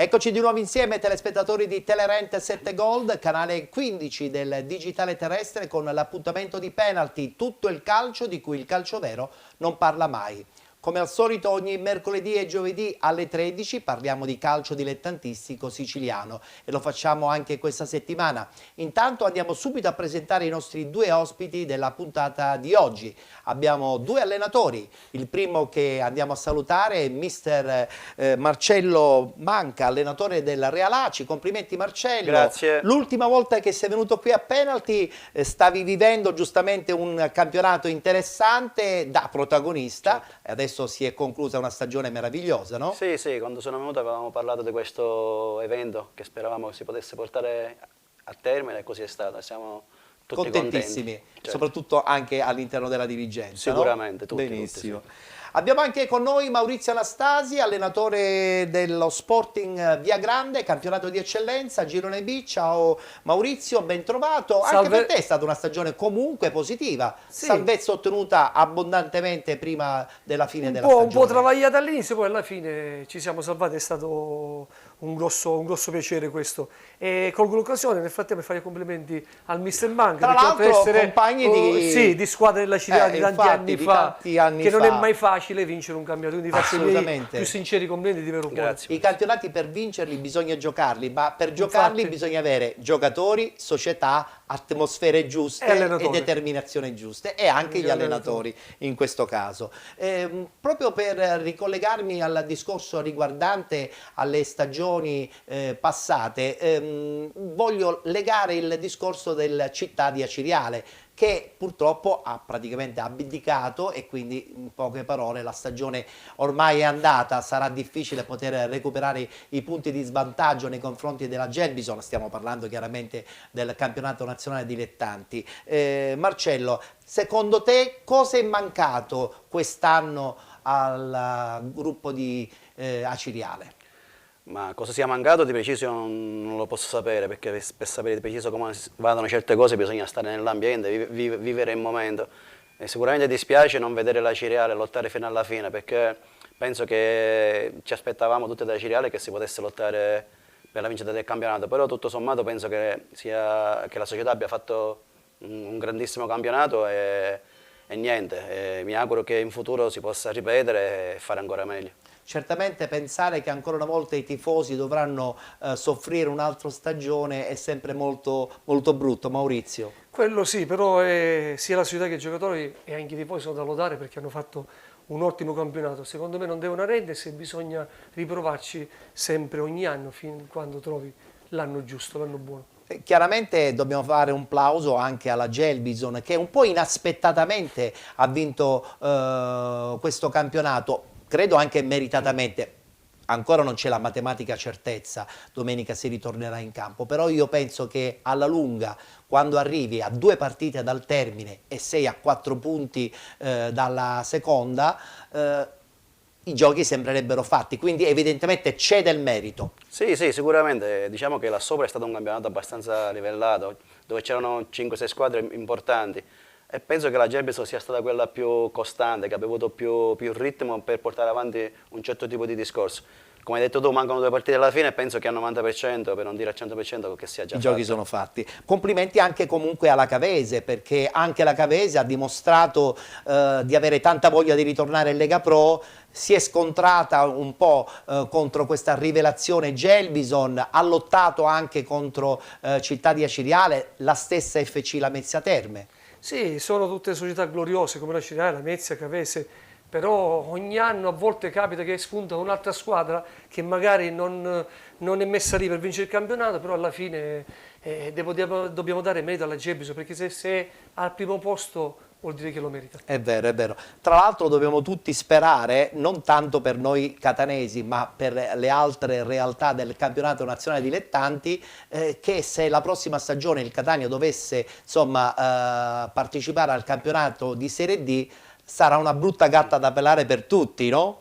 Eccoci di nuovo insieme, telespettatori di Telerent 7 Gold, canale 15 del digitale terrestre, con l'appuntamento di penalty, tutto il calcio di cui il calcio vero non parla mai. Come al solito ogni mercoledì e giovedì alle 13 parliamo di calcio dilettantistico siciliano e lo facciamo anche questa settimana. Intanto andiamo subito a presentare i nostri due ospiti della puntata di oggi. Abbiamo due allenatori, il primo che andiamo a salutare è mister Marcello Manca, allenatore del Real Aci. Complimenti Marcello. Grazie. L'ultima volta che sei venuto qui a penalty stavi vivendo giustamente un campionato interessante da protagonista, certo. Adesso si è conclusa una stagione meravigliosa, no? Sì, quando sono venuto avevamo parlato di questo evento che speravamo si potesse portare a termine e così è stato, siamo tutti contentissimi, contenti. Certo. Soprattutto anche all'interno della dirigenza. Sicuramente, no? tutti. Benissimo. Tutti, sì. Abbiamo anche con noi Maurizio Anastasi, allenatore dello Sporting Via Grande, campionato di eccellenza, Girone B. Ciao Maurizio, ben trovato. Salve. Anche per te è stata una stagione comunque positiva, sì. Salvezza ottenuta abbondantemente prima della fine della stagione. Un po' travagliata all'inizio, poi alla fine ci siamo salvati, è stato un grosso piacere questo. E colgo l'occasione nel frattempo per fare i complimenti al mister Manca. Tra l'altro compagni di squadra della Città di tanti anni fa, che non è mai facile vincere un campionato, quindi faccio i miei più sinceri complimenti di vero cuore. I campionati per vincerli bisogna giocarli, ma per giocarli bisogna avere giocatori, società, atmosfere giuste e determinazione giuste, e anche gli allenatori in questo caso. Proprio per ricollegarmi al discorso riguardante alle stagioni passate, voglio legare il discorso del Città di Aciriale, che purtroppo ha praticamente abdicato, e quindi in poche parole la stagione ormai è andata, sarà difficile poter recuperare i punti di svantaggio nei confronti della Gelbison. Stiamo parlando chiaramente del campionato nazionale dilettanti. Marcello, secondo te cosa è mancato quest'anno al gruppo di Aciriale? Ma cosa sia mancato di preciso non lo posso sapere, perché per sapere di preciso come vadano certe cose bisogna stare nell'ambiente, vivere il momento. E sicuramente dispiace non vedere la Aciriale lottare fino alla fine, perché penso che ci aspettavamo tutti da Aciriale che si potesse lottare per la vincita del campionato, però tutto sommato penso che la società abbia fatto un grandissimo campionato e niente, mi auguro che in futuro si possa ripetere e fare ancora meglio. Certamente pensare che ancora una volta i tifosi dovranno soffrire un'altra stagione è sempre molto brutto. Maurizio? Quello sì, però sia la società che i giocatori e anche i tifosi sono da lodare perché hanno fatto un ottimo campionato. Secondo me non devono arrendersi e bisogna riprovarci sempre, ogni anno, fin quando trovi l'anno giusto, l'anno buono. Chiaramente dobbiamo fare un plauso anche alla Gelbison, che un po' inaspettatamente ha vinto questo campionato, credo anche meritatamente. Ancora non c'è la matematica certezza, domenica si ritornerà in campo, però io penso che alla lunga, quando arrivi a 2 partite dal termine e sei a 4 punti dalla seconda, i giochi sembrerebbero fatti, quindi evidentemente c'è del merito. Sì, sicuramente, diciamo che là sopra è stato un campionato abbastanza livellato, dove c'erano 5-6 squadre importanti, e penso che la Gelbison sia stata quella più costante, che abbia avuto più ritmo per portare avanti un certo tipo di discorso. Come hai detto tu, mancano 2 partite alla fine e penso che al 90%, per non dire al 100%, che sia già fatto. I giochi sono fatti. Complimenti anche comunque alla Cavese, perché anche la Cavese ha dimostrato di avere tanta voglia di ritornare in Lega Pro, si è scontrata un po' contro questa rivelazione Gelbison, ha lottato anche contro Città di Aciriale, la stessa FC Lamezia Terme. Sì, sono tutte società gloriose come la Aciriale, la Lamezia, Cavese, però ogni anno a volte capita che spunta un'altra squadra che magari non è messa lì per vincere il campionato, però alla fine dobbiamo dare merito alla Gelbison, perché se è al primo posto vuol dire che lo merita. È vero, è vero. Tra l'altro dobbiamo tutti sperare, non tanto per noi catanesi, ma per le altre realtà del campionato nazionale dilettanti, che se la prossima stagione il Catania dovesse partecipare al campionato di Serie D, sarà una brutta gatta da pelare per tutti, no?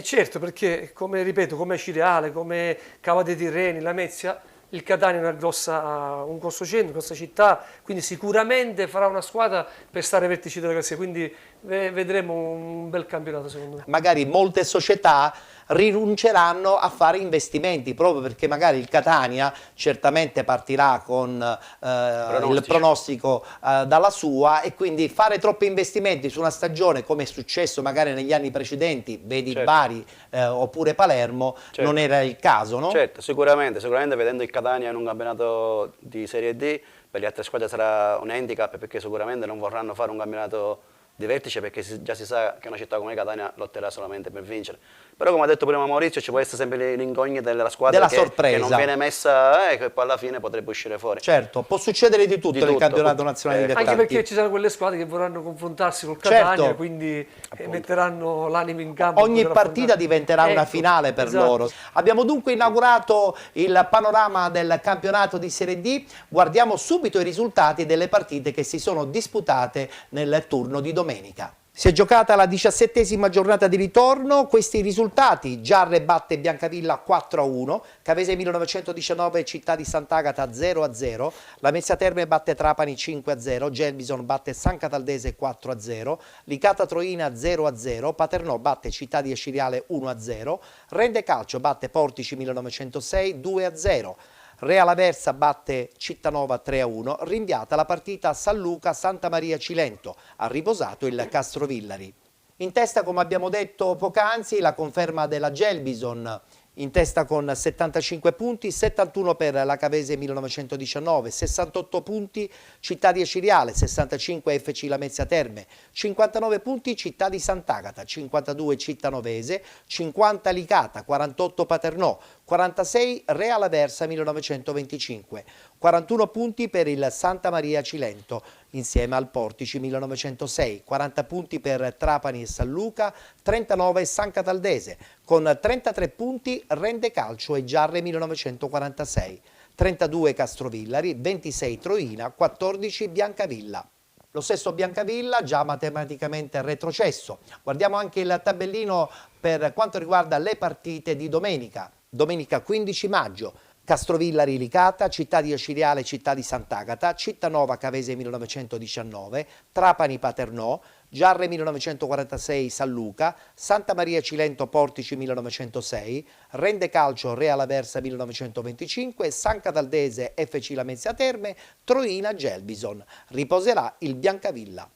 Certo, perché come ripeto, come Aciriale, come Cava dei Tirreni, Lamezia, il Catania è un grosso centro, una grossa città, quindi sicuramente farà una squadra per stare ai vertici della classifica, quindi vedremo un bel campionato secondo me. Magari molte società rinunceranno a fare investimenti proprio perché magari il Catania certamente partirà con il pronostico dalla sua, e quindi fare troppi investimenti su una stagione, come è successo magari negli anni precedenti, vedi Bari oppure Palermo, non era il caso, no? Certo, sicuramente vedendo il Catania in un campionato di Serie D, per le altre squadre sarà un handicap, perché sicuramente non vorranno fare un campionato di vertice, perché già si sa che una città come Catania lotterà solamente per vincere. Però come ha detto prima Maurizio, ci può essere sempre l'incognita della squadra che non viene messa e che poi alla fine potrebbe uscire fuori. Certo, può succedere di tutto nel campionato nazionale dilettanti. Anche perché ci saranno quelle squadre che vorranno confrontarsi col Catania, quindi metteranno l'animo in campo. Ogni partita diventerà una finale per loro. Abbiamo dunque inaugurato il panorama del campionato di Serie D. Guardiamo subito i risultati delle partite che si sono disputate nel turno di domenica. Si è giocata la 17ª giornata di ritorno, questi i risultati: Giarre batte Biancavilla 4-1, Cavese 1919 Città di Sant'Agata 0-0, Lamezia Terme batte Trapani 5-0, Gelbison batte San Cataldese 4-0, Licata Troina 0-0, Paternò batte Città di Esciriale 1-0, Rende Calcio batte Portici 1906 2-0. Real Aversa batte Cittanova 3-1, rinviata la partita a San Luca Santa Maria Cilento, ha riposato il Castrovillari. In testa, come abbiamo detto poc'anzi, la conferma della Gelbison, in testa con 75 punti, 71 per la Cavese 1919, 68 punti Città di Esciriale, 65 FC Lamezia Terme, 59 punti Città di Sant'Agata, 52 Cittanovese, 50 Licata, 48 Paternò, 46 Real Aversa 1925, 41 punti per il Santa Maria Cilento insieme al Portici 1906, 40 punti per Trapani e San Luca, 39 San Cataldese, con 33 punti Rende Calcio e Giarre 1946, 32 Castrovillari, 26 Troina, 14 Biancavilla. Lo stesso Biancavilla già matematicamente retrocesso. Guardiamo anche il tabellino per quanto riguarda le partite di domenica. Domenica 15 maggio. Castrovillari Licata, Città di Esciriale, Città di Sant'Agata, Cittanova Cavese 1919, Trapani Paternò, Giarre 1946 San Luca, Santa Maria Cilento Portici 1906, Rende Calcio Real Aversa 1925, San Cataldese FC Lamezia Terme, Troina Gelbison. Riposerà il Biancavilla.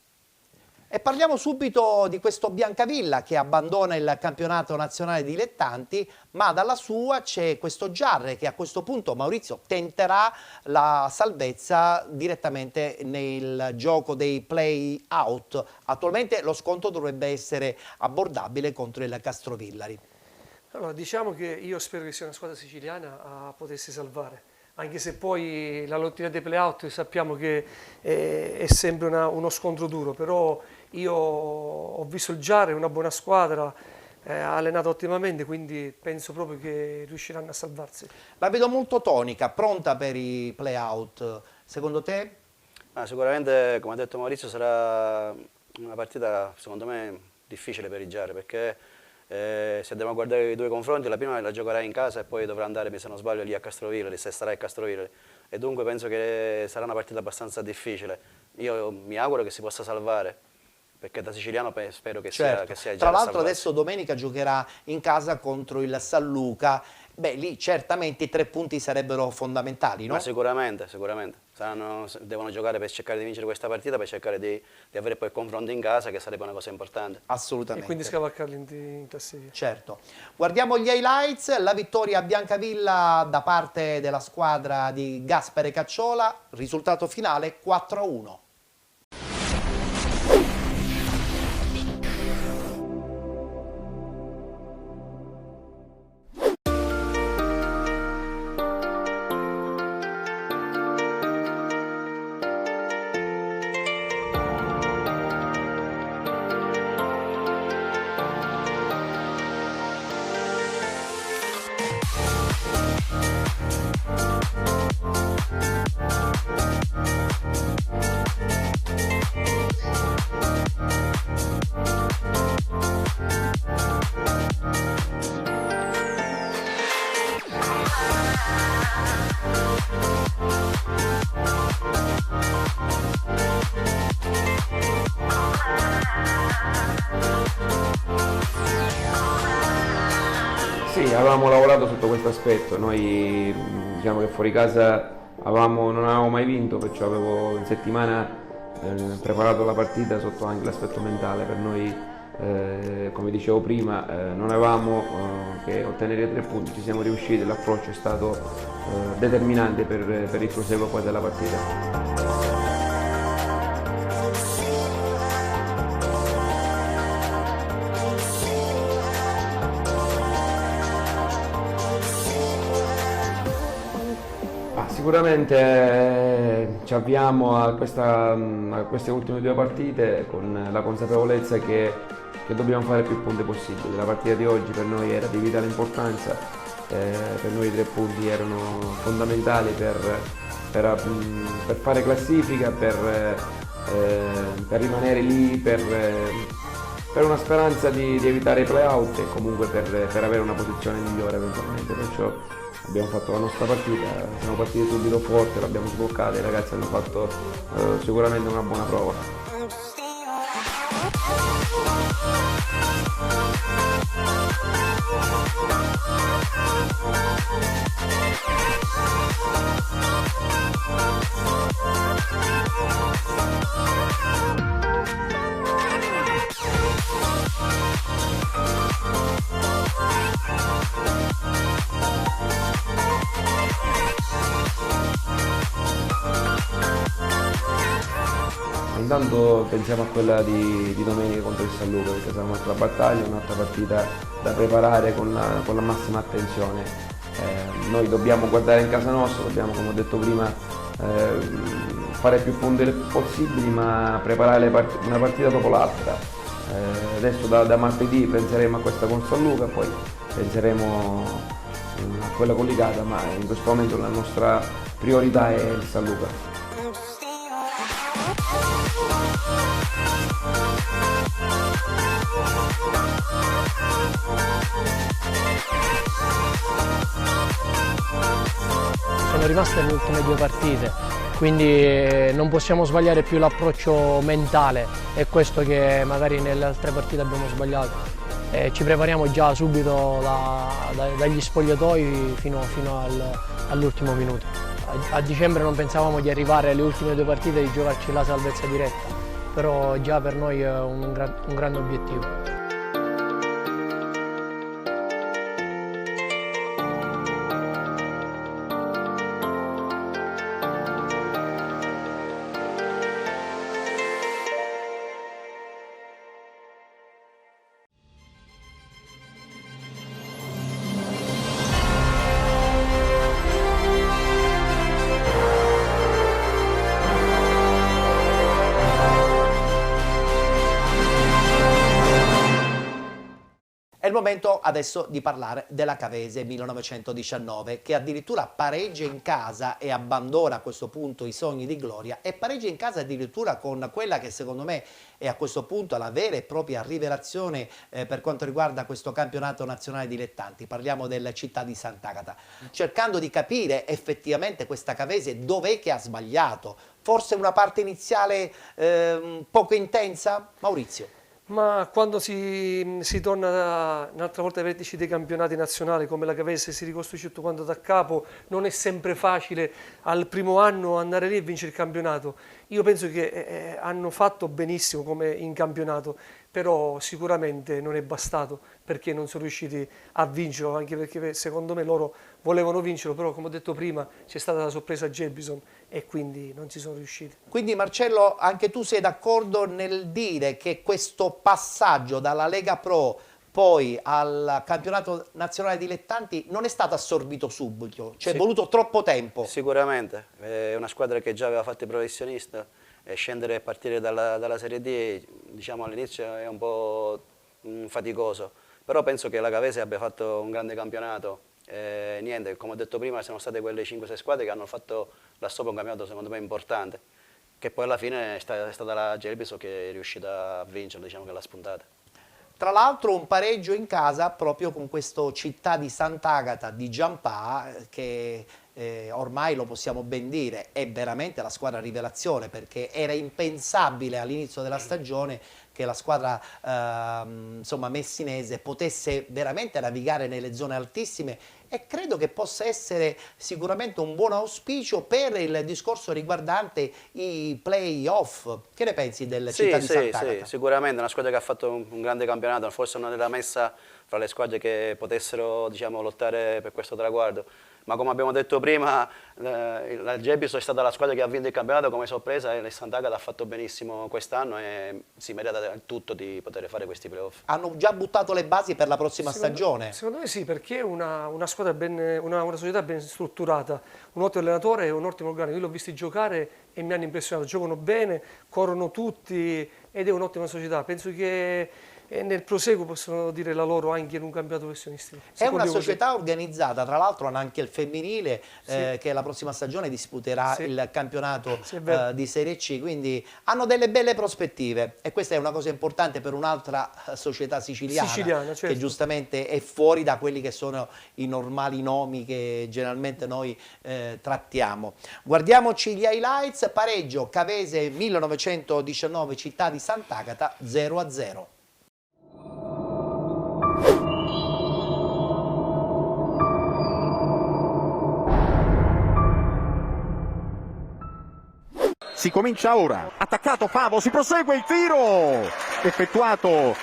E parliamo subito di questo Biancavilla che abbandona il campionato nazionale dilettanti, ma dalla sua c'è questo Giarre che a questo punto, Maurizio, tenterà la salvezza direttamente nel gioco dei play-out. Attualmente lo scontro dovrebbe essere abbordabile contro il Castrovillari. Allora, diciamo che io spero che sia una squadra siciliana a potersi salvare. Anche se poi la lotteria dei play-out sappiamo che è sempre uno scontro duro, però io ho visto il Giarre, una buona squadra, ha allenato ottimamente, quindi penso proprio che riusciranno a salvarsi. La vedo molto tonica, pronta per i play-out, secondo te? Sicuramente, come ha detto Maurizio, sarà una partita secondo me difficile per il Giarre, perché se andiamo a guardare i due confronti, la prima la giocherà in casa e poi dovrà andare, se non sbaglio, lì a Castrovillari, se starà a Castrovillari, e dunque penso che sarà una partita abbastanza difficile. Io mi auguro che si possa salvare, perché da siciliano spero che sia già. Tra l'altro adesso domenica giocherà in casa contro il San Luca. Beh, lì certamente i 3 punti sarebbero fondamentali, no? Ma sicuramente, sicuramente. Devono giocare per cercare di vincere questa partita, per cercare di avere poi il confronto in casa, che sarebbe una cosa importante. Assolutamente. E quindi scavalcarli in classifica. Certo. Guardiamo gli highlights. La vittoria a Biancavilla da parte della squadra di Gaspare Cacciola. Risultato finale 4-1. avevamo lavorato sotto questo aspetto. Noi diciamo che fuori casa non avevamo mai vinto, perciò avevo in settimana preparato la partita sotto anche l'aspetto mentale. Per noi, come dicevo prima, non avevamo che ottenere 3 punti, ci siamo riusciti, l'approccio è stato determinante per il proseguo poi della partita. Sicuramente ci avviamo a queste ultime 2 partite con la consapevolezza che dobbiamo fare più punti possibili. La partita di oggi per noi era di vitale importanza, per noi i 3 punti erano fondamentali per fare classifica, per rimanere lì, per una speranza di evitare i play-out e comunque per avere una posizione migliore eventualmente. Perciò abbiamo fatto la nostra partita, siamo partiti subito forte, l'abbiamo sbloccata, i ragazzi hanno fatto sicuramente una buona prova. Intanto pensiamo a quella di domenica contro il San Luca, perché sarà un'altra battaglia, un'altra partita da preparare con la massima attenzione. Noi dobbiamo guardare in casa nostra, dobbiamo, come ho detto prima, fare più punti possibili, ma preparare una partita dopo l'altra. Adesso da martedì penseremo a questa con San Luca, poi penseremo a quella con Licata, ma in questo momento la nostra priorità è il San Luca. Sono rimaste le ultime 2 partite, quindi non possiamo sbagliare più l'approccio mentale, è questo che magari nelle altre partite abbiamo sbagliato. Ci prepariamo già subito dagli spogliatoi fino all'ultimo minuto. A dicembre non pensavamo di arrivare alle ultime 2 partite e di giocarci la salvezza diretta, però già per noi è un grande obiettivo. È il momento adesso di parlare della Cavese 1919, che addirittura pareggia in casa e abbandona a questo punto i sogni di gloria, e pareggia in casa addirittura con quella che secondo me è a questo punto la vera e propria rivelazione per quanto riguarda questo campionato nazionale dilettanti. Parliamo del Città di Sant'Agata, cercando di capire effettivamente questa Cavese dov'è che ha sbagliato. Forse una parte iniziale poco intensa? Maurizio. Ma quando si torna un'altra volta ai vertici dei campionati nazionali, come la Cavese si ricostruisce tutto quanto da capo, non è sempre facile al primo anno andare lì e vincere il campionato. Io penso che hanno fatto benissimo come in campionato, però sicuramente non è bastato, perché non sono riusciti a vincerlo, anche perché secondo me loro volevano vincerlo, però come ho detto prima c'è stata la sorpresa Gelbison e quindi non ci sono riusciti. Quindi Marcello, anche tu sei d'accordo nel dire che questo passaggio dalla Lega Pro poi al campionato nazionale dilettanti non è stato assorbito subito, cioè è voluto troppo tempo? Sicuramente, è una squadra che già aveva fatto i professionisti e scendere e partire dalla Serie D, diciamo all'inizio è un po' faticoso, però penso che la Cavese abbia fatto un grande campionato. Niente, come ho detto prima, sono state quelle 5-6 squadre che hanno fatto là sopra un campionato secondo me importante, che poi alla fine è stata la Gelbison che è riuscita a vincere, diciamo che l'ha spuntata. Tra l'altro un pareggio in casa proprio con questo Città di Sant'Agata di Giampà, che ormai lo possiamo ben dire, è veramente la squadra rivelazione, perché era impensabile all'inizio della stagione che la squadra insomma, messinese potesse veramente navigare nelle zone altissime, e credo che possa essere sicuramente un buon auspicio per il discorso riguardante i play-off. Che ne pensi del Città di Sant'Agata? Sì, sicuramente una squadra che ha fatto un grande campionato, forse non era messa fra le squadre che potessero, diciamo, lottare per questo traguardo. Ma come abbiamo detto prima, la Gebis è stata la squadra che ha vinto il campionato come sorpresa, e il Sant'Agata ha fatto benissimo quest'anno e si merita tutto di poter fare questi playoff. Hanno già buttato le basi per la prossima stagione? Secondo me sì, perché è una squadra una società ben strutturata, un ottimo allenatore e un ottimo organico. Io l'ho visti giocare e mi hanno impressionato, giocano bene, corrono tutti ed è un'ottima società. Penso che nel proseguo possono dire la loro anche in un campionato professionistico. È una società organizzata, tra l'altro hanno anche il femminile che la prossima stagione disputerà il campionato di Serie C, quindi hanno delle belle prospettive, e questa è una cosa importante per un'altra società siciliana, certo, che giustamente è fuori da quelli che sono i normali nomi che generalmente noi trattiamo. Guardiamoci gli highlights: pareggio Cavese 1919 Città di Sant'Agata 0-0. Si comincia ora, attaccato Favo, si prosegue il tiro effettuato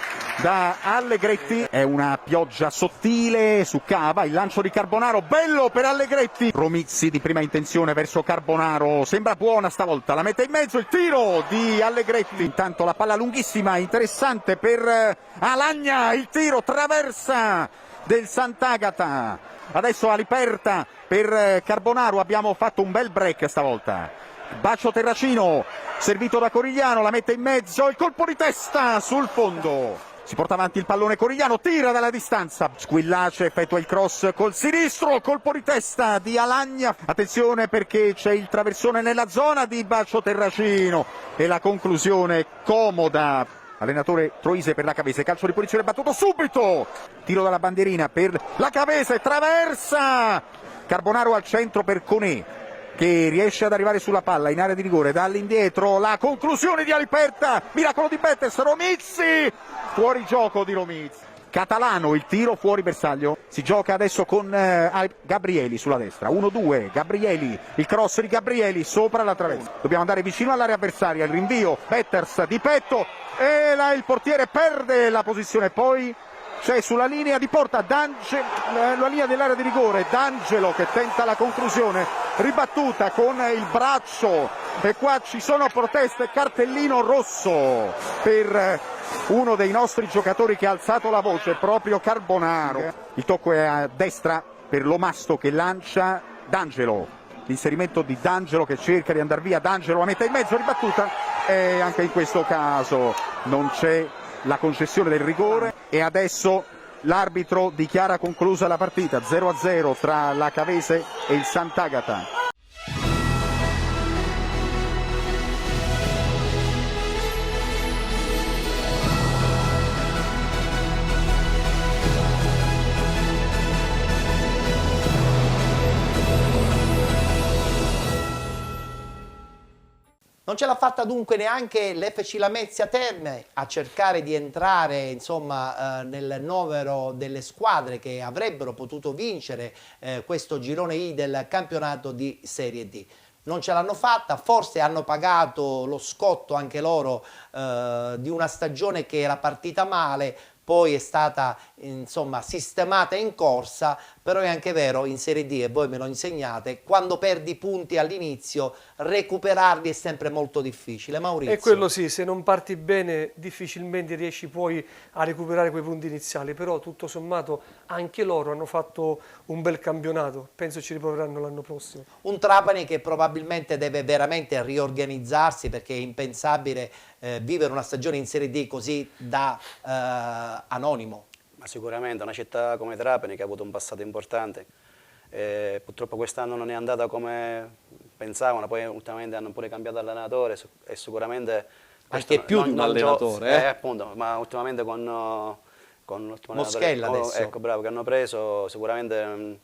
da Allegretti, è una pioggia sottile su Cava, il lancio di Carbonaro, bello per Allegretti, Romizzi di prima intenzione verso Carbonaro, sembra buona stavolta, la mette in mezzo, il tiro di Allegretti, intanto la palla lunghissima, interessante per Alagna, il tiro traversa del Sant'Agata, adesso Aliperta per Carbonaro, abbiamo fatto un bel break stavolta. Bacio Terracino, servito da Corigliano, la mette in mezzo, il colpo di testa sul fondo. Si porta avanti il pallone Corigliano, tira dalla distanza. Squillace effettua il cross col sinistro, colpo di testa di Alagna. Attenzione perché c'è il traversone nella zona di Bacio Terracino e la conclusione comoda. Allenatore Troise per la Cavese, calcio di punizione battuto subito. Tiro dalla bandierina per la Cavese, traversa. Carbonaro al centro per Conè, che riesce ad arrivare sulla palla in area di rigore, dall'indietro la conclusione di Aliperta, miracolo di Bettes, Romizzi, fuori gioco di Romizzi. Catalano, il tiro fuori bersaglio, si gioca adesso con Gabrieli sulla destra, 1-2, Gabrieli, il cross di Gabrieli sopra la traversa, dobbiamo andare vicino all'area avversaria, il rinvio, Betters di petto e là il portiere perde la posizione, poi c'è sulla linea di porta la linea dell'area di rigore, D'Angelo che tenta la conclusione, ribattuta con il braccio e qua ci sono proteste, cartellino rosso per uno dei nostri giocatori che ha alzato la voce, proprio Carbonaro. Il tocco è a destra per Lomasto che lancia D'Angelo, l'inserimento di D'Angelo che cerca di andare via, D'Angelo la mette in mezzo, ribattuta e anche in questo caso non c'è la concessione del rigore e adesso l'arbitro dichiara conclusa la partita, 0-0 tra la Cavese e il Sant'Agata. Non ce l'ha fatta dunque neanche l'FC Lamezia Terme a cercare di entrare insomma, nel novero delle squadre che avrebbero potuto vincere questo girone I del campionato di Serie D. Non ce l'hanno fatta, forse hanno pagato lo scotto anche loro di una stagione che era partita male, poi è stata insomma sistemata in corsa, però è anche vero in Serie D, e voi me lo insegnate, quando perdi punti all'inizio recuperarli è sempre molto difficile. Maurizio. E quello sì, se non parti bene difficilmente riesci poi a recuperare quei punti iniziali, però tutto sommato anche loro hanno fatto un bel campionato, penso ci riproveranno l'anno prossimo. Un Trapani che probabilmente deve veramente riorganizzarsi, perché è impensabile vivere una stagione in Serie D così da anonimo. Ma sicuramente una città come Trapani che ha avuto un passato importante, purtroppo quest'anno non è andata come pensavano, poi ultimamente hanno pure cambiato allenatore e sicuramente anche più di un allenatore, appunto, ma ultimamente con Moschella adesso. Ecco, bravo, che hanno preso sicuramente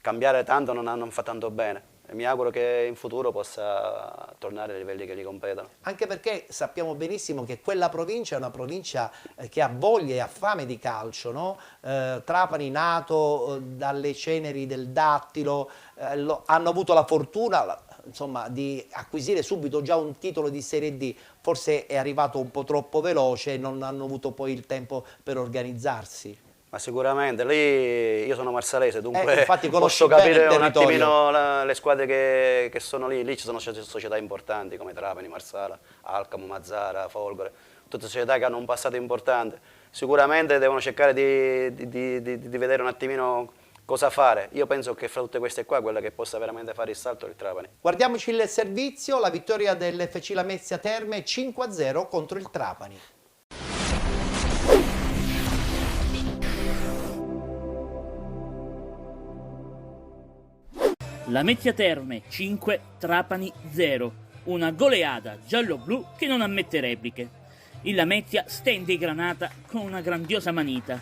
cambiare tanto non fa tanto bene. E mi auguro che in futuro possa tornare ai livelli che gli competono. Anche perché sappiamo benissimo che quella provincia è una provincia che ha voglia e ha fame di calcio, no? Trapani, nato dalle ceneri del Dattilo, hanno avuto la fortuna, insomma, di acquisire subito già un titolo di Serie D. Forse è arrivato un po' troppo veloce e non hanno avuto poi il tempo per organizzarsi. Ma sicuramente, lì io sono marsalese, dunque infatti posso bene capire il un territorio. attimino le squadre che sono lì. Lì ci sono società importanti come Trapani, Marsala, Alcamo, Mazzara, Folgore, tutte società che hanno un passato importante. Sicuramente devono cercare di vedere un attimino cosa fare. Io penso che fra tutte queste qua quella che possa veramente fare il salto è il Trapani. Guardiamoci il servizio, la vittoria dell'FC Lamezia Terme 5-0 contro il Trapani. Lamezia Terme 5, Trapani 0. Una goleada giallo-blu che non ammette repliche. Il Lamezia stende i granata con una grandiosa manita.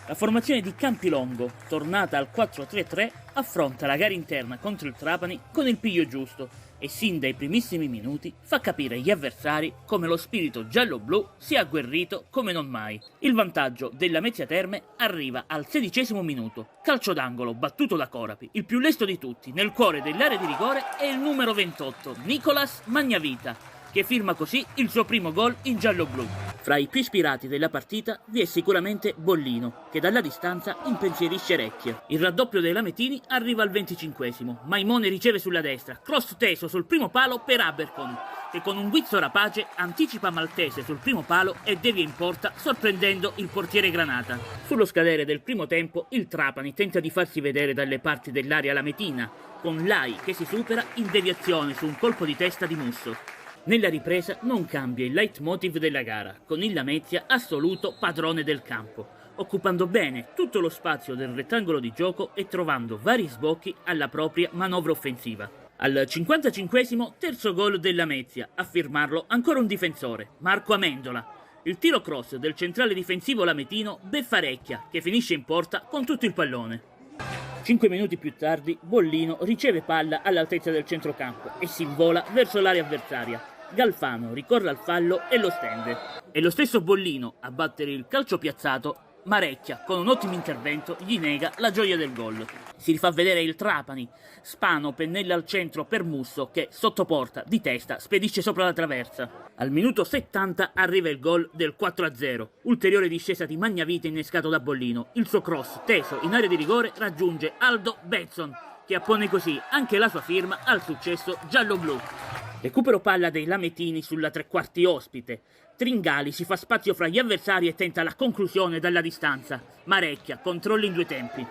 La formazione di Campilongo, tornata al 4-3-3, affronta la gara interna contro il Trapani con il piglio giusto e sin dai primissimi minuti fa capire agli avversari come lo spirito giallo-blu sia agguerrito come non mai. Il vantaggio della Lamezia Terme arriva al 16° minuto. Calcio d'angolo battuto da Corapi, il più lesto di tutti, nel cuore dell'area di rigore è il numero 28, Nicolas Magnavita, che firma così il suo primo gol in giallo-blu. Fra i più ispirati della partita vi è sicuramente Bollino, che dalla distanza impensierisce Recchia. Il raddoppio dei Lametini arriva al 25°. Maimone riceve sulla destra, cross teso sul primo palo per Abercon, che con un guizzo rapace anticipa Maltese sul primo palo e devia in porta, sorprendendo il portiere Granata. Sullo scadere del primo tempo, il Trapani tenta di farsi vedere dalle parti dell'area lametina, con Lai che si supera in deviazione su un colpo di testa di Musso. Nella ripresa non cambia il leitmotiv della gara, con il Lamezia assoluto padrone del campo, occupando bene tutto lo spazio del rettangolo di gioco e trovando vari sbocchi alla propria manovra offensiva. Al 55°, terzo gol del Lamezia, a firmarlo ancora un difensore, Marco Amendola. Il tiro cross del centrale difensivo lametino beffa Recchia, che finisce in porta con tutto il pallone. 5 minuti più tardi, Bollino riceve palla all'altezza del centrocampo e si invola verso l'area avversaria. Galfano ricorre al fallo e lo stende. È lo stesso Bollino a battere il calcio piazzato, ma Recchia, con un ottimo intervento, gli nega la gioia del gol. Si rifà vedere il Trapani. Spano pennella al centro per Musso che, sotto porta, di testa, spedisce sopra la traversa. Al minuto 70 arriva il gol del 4-0. Ulteriore discesa di Magnavita innescato da Bollino. Il suo cross, teso in area di rigore, raggiunge Aldo Bezzon, che appone così anche la sua firma al successo giallo-blu. Recupero palla dei Lametini sulla tre quarti ospite. Tringali si fa spazio fra gli avversari e tenta la conclusione dalla distanza, ma Recchia controlla in due tempi.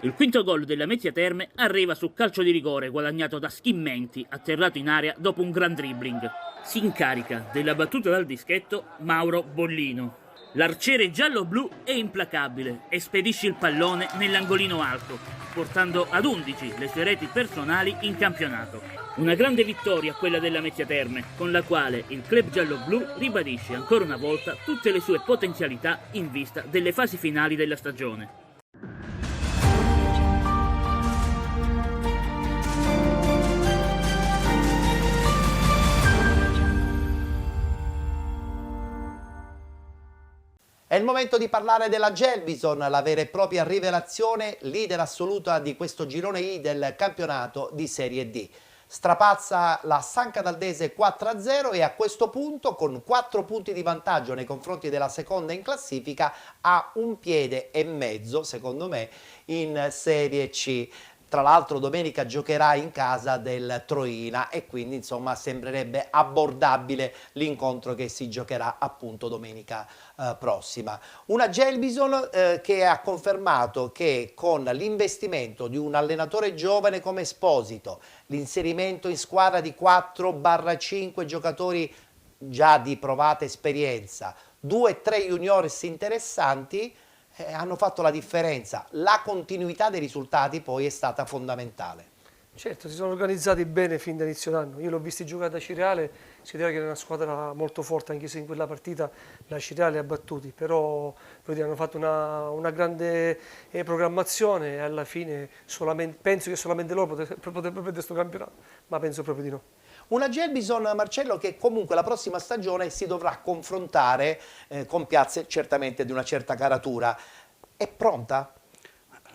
Il quinto gol della Lamezia Terme arriva su calcio di rigore guadagnato da Schimmenti, atterrato in area dopo un gran dribbling. Si incarica della battuta dal dischetto Mauro Bollino. L'arciere giallo-blu è implacabile e spedisce il pallone nell'angolino alto, portando ad 11 le sue reti personali in campionato. Una grande vittoria quella della Lamezia Terme, con la quale il club giallo-blu ribadisce ancora una volta tutte le sue potenzialità in vista delle fasi finali della stagione. È il momento di parlare della Gelbison, la vera e propria rivelazione, leader assoluta di questo girone I del campionato di Serie D. Strapazza la San Cataldese 4-0 e a questo punto, con 4 punti di vantaggio nei confronti della seconda in classifica, ha un piede e mezzo, secondo me, in Serie C. Tra l'altro domenica giocherà in casa del Troina e quindi insomma sembrerebbe abbordabile l'incontro che si giocherà appunto domenica prossima. Una Gelbison che ha confermato che con l'investimento di un allenatore giovane come Esposito, l'inserimento in squadra di 4-5 giocatori già di provata esperienza, 2-3 juniores interessanti, hanno fatto la differenza. La continuità dei risultati poi è stata fondamentale. Certo, si sono organizzati bene fin da inizio d'anno. Io l'ho visti giocare da Cireale, si vedeva che era una squadra molto forte, anche se in quella partita la Cireale ha battuti, però hanno fatto una grande programmazione e alla fine penso che solamente loro potrebbero perdere questo campionato, ma penso proprio di no. Una Gelbison, Marcello, che comunque la prossima stagione si dovrà confrontare con piazze certamente di una certa caratura. È pronta?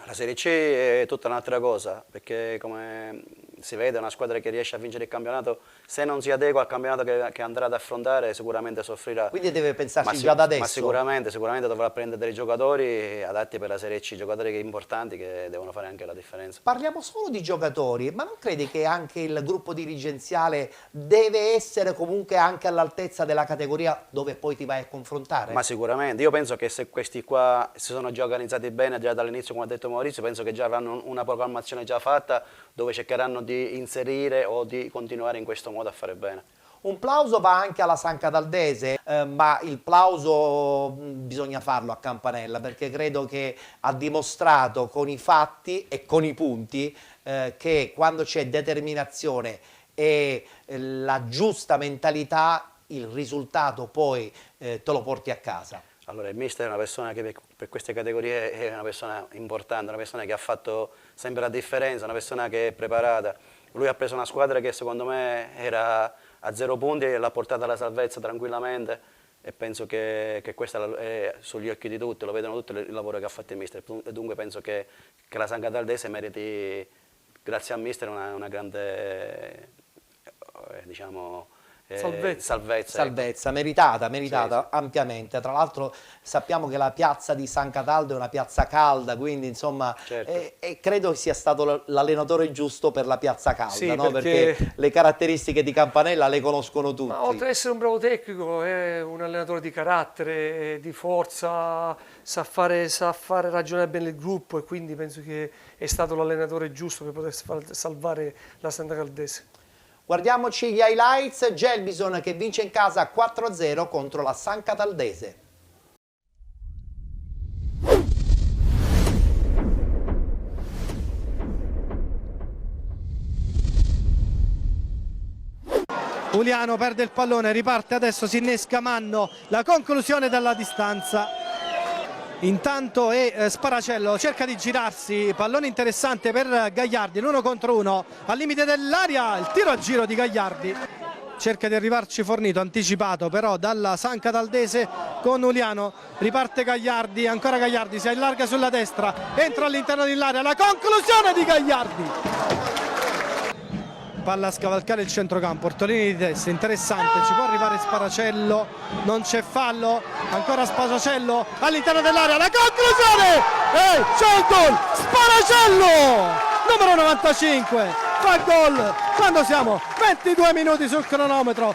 La Serie C è tutta un'altra cosa, perché come si vede è una squadra che riesce a vincere il campionato, se non si adegua al campionato che andrà ad affrontare sicuramente soffrirà. Quindi deve pensarci già da adesso? Ma sicuramente dovrà prendere dei giocatori adatti per la Serie C, giocatori importanti che devono fare anche la differenza. Parliamo solo di giocatori, ma non credi che anche il gruppo dirigenziale deve essere comunque anche all'altezza della categoria dove poi ti vai a confrontare? Ma sicuramente, io penso che se questi qua si sono già organizzati bene già dall'inizio, come ha detto Maurizio, penso che già avranno una programmazione già fatta dove cercheranno di inserire o di continuare in questo modo a fare bene. Un plauso va anche alla San Cataldese, ma il plauso bisogna farlo a Campanella, perché credo che ha dimostrato con i fatti e con i punti che quando c'è determinazione e la giusta mentalità, il risultato poi te lo porti a casa. Allora, il mister è una persona che per queste categorie è una persona importante, una persona che ha fatto sempre la differenza, una persona che è preparata. Lui ha preso una squadra che secondo me era a 0 punti e l'ha portata alla salvezza tranquillamente e penso che questa è sugli occhi di tutti, lo vedono tutti il lavoro che ha fatto il mister e dunque penso che la San Cataldese meriti, grazie al mister, una grande, diciamo, salvezza, meritata sì. Ampiamente. Tra l'altro sappiamo che la piazza di San Cataldo è una piazza calda, quindi insomma certo. Credo sia stato l'allenatore giusto per la piazza calda, sì, no? Perché le caratteristiche di Campanella le conoscono tutti. Ma oltre ad essere un bravo tecnico è un allenatore di carattere, di forza, sa fare ragionare bene il gruppo e quindi penso che è stato l'allenatore giusto per poter salvare la Santa Caldese. Guardiamoci gli highlights. Gelbison che vince in casa 4-0 contro la San Cataldese. Uliano perde il pallone, riparte adesso, si innesca Manno, la conclusione dalla distanza. Intanto Sparacello cerca di girarsi, pallone interessante per Gagliardi, l'1 contro 1 al limite dell'area, il tiro a giro di Gagliardi. Cerca di arrivarci Fornito, anticipato però dalla San Cataldese con Uliano, riparte Gagliardi, ancora Gagliardi, si allarga sulla destra, entra all'interno dell'area, la conclusione di Gagliardi. Palla a scavalcare il centrocampo, Ortolini di testa, interessante, ci può arrivare Sparacello, non c'è fallo, ancora Sparacello all'interno dell'area, la conclusione! C'è il gol! Sparacello! Numero 95, fa gol quando siamo 22 minuti sul cronometro.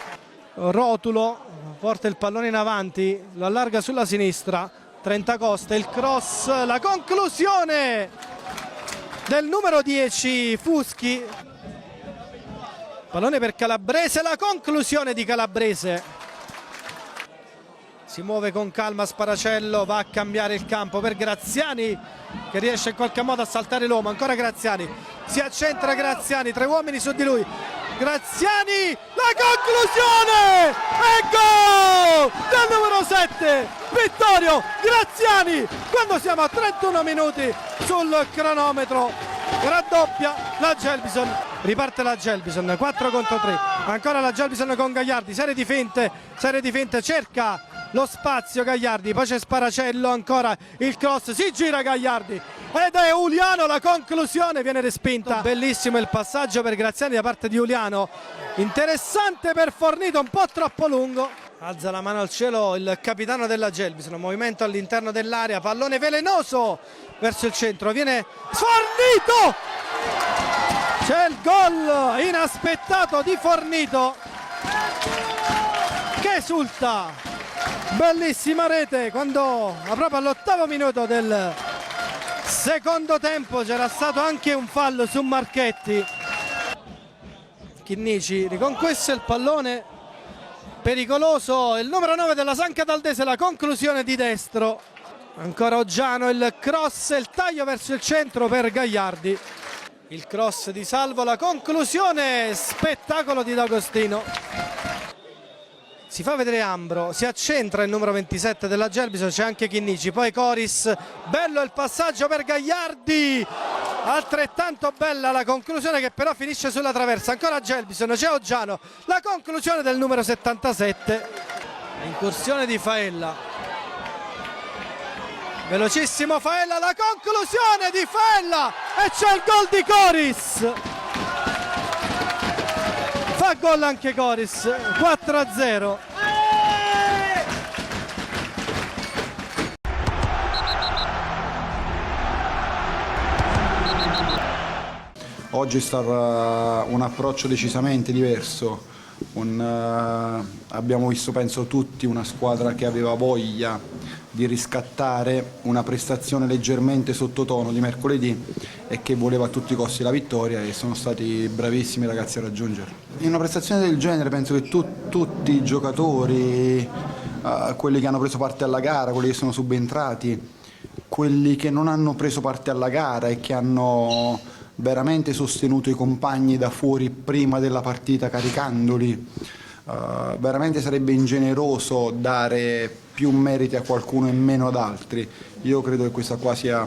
Rotulo porta il pallone in avanti, lo allarga sulla sinistra, Trentacoste, il cross, la conclusione del numero 10 Fuschi. Pallone per Calabrese, la conclusione di Calabrese. Si muove con calma Sparacello, va a cambiare il campo per Graziani che riesce in qualche modo a saltare l'uomo, ancora Graziani, si accentra Graziani, 3 uomini su di lui, Graziani, la conclusione e gol del numero 7 Vittorio Graziani quando siamo a 31 minuti sul cronometro. Raddoppia la Gelbison, riparte la Gelbison, 4 contro 3, ancora la Gelbison con Gagliardi, serie di finte, cerca lo spazio Gagliardi, poi c'è Sparacello, ancora il cross, si gira Gagliardi ed è Uliano, la conclusione viene respinta. Bellissimo il passaggio per Graziani da parte di Uliano, interessante per Fornito, un po' troppo lungo. Alza la mano al cielo il capitano della Gelbison, movimento all'interno dell'area, pallone velenoso verso il centro, viene Fornito, c'è il gol inaspettato di Fornito che esulta, bellissima rete quando proprio all'8° minuto del secondo tempo c'era stato anche un fallo su Marchetti. Chinnici riconquista il pallone, pericoloso il numero 9 della San Cataldese, la conclusione di destro, ancora Oggiano, il cross, il taglio verso il centro per Gagliardi. Il cross di Salvo, la conclusione, spettacolo di D'Agostino. Si fa vedere Ambro, si accentra il numero 27 della Gelbison, c'è anche Chinnici, poi Coris, bello il passaggio per Gagliardi, altrettanto bella la conclusione che però finisce sulla traversa, ancora Gelbison, c'è Oggiano, la conclusione del numero 77, incursione di Faella, velocissimo Faella, la conclusione di Faella e c'è il gol di Coris. Fa gol anche Coris, 4-0. Oggi è stato un approccio decisamente diverso, abbiamo visto penso tutti una squadra che aveva voglia di riscattare una prestazione leggermente sottotono di mercoledì e che voleva a tutti i costi la vittoria e sono stati bravissimi i ragazzi a raggiungerla. In una prestazione del genere penso che tutti i giocatori, quelli che hanno preso parte alla gara, quelli che sono subentrati, quelli che non hanno preso parte alla gara e che hanno veramente sostenuto i compagni da fuori prima della partita caricandoli, veramente sarebbe ingeneroso dare più meriti a qualcuno e meno ad altri. Io credo che questa qua sia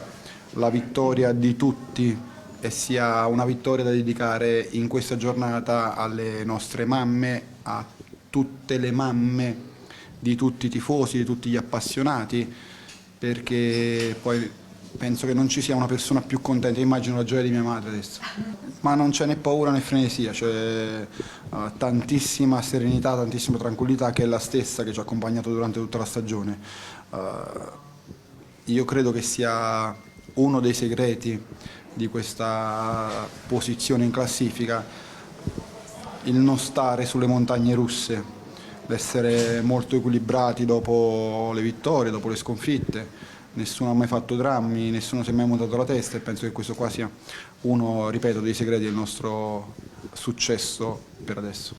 la vittoria di tutti e sia una vittoria da dedicare in questa giornata alle nostre mamme, a tutte le mamme di tutti i tifosi, di tutti gli appassionati, perché poi penso che non ci sia una persona più contenta, immagino la gioia di mia madre adesso, ma non c'è né paura né frenesia, c'è tantissima serenità, tantissima tranquillità che è la stessa che ci ha accompagnato durante tutta la stagione. Io credo che sia uno dei segreti di questa posizione in classifica il non stare sulle montagne russe, l'essere molto equilibrati dopo le vittorie, dopo le sconfitte. Nessuno ha mai fatto drammi, nessuno si è mai montato la testa e penso che questo qua sia uno, ripeto, dei segreti del nostro successo per adesso.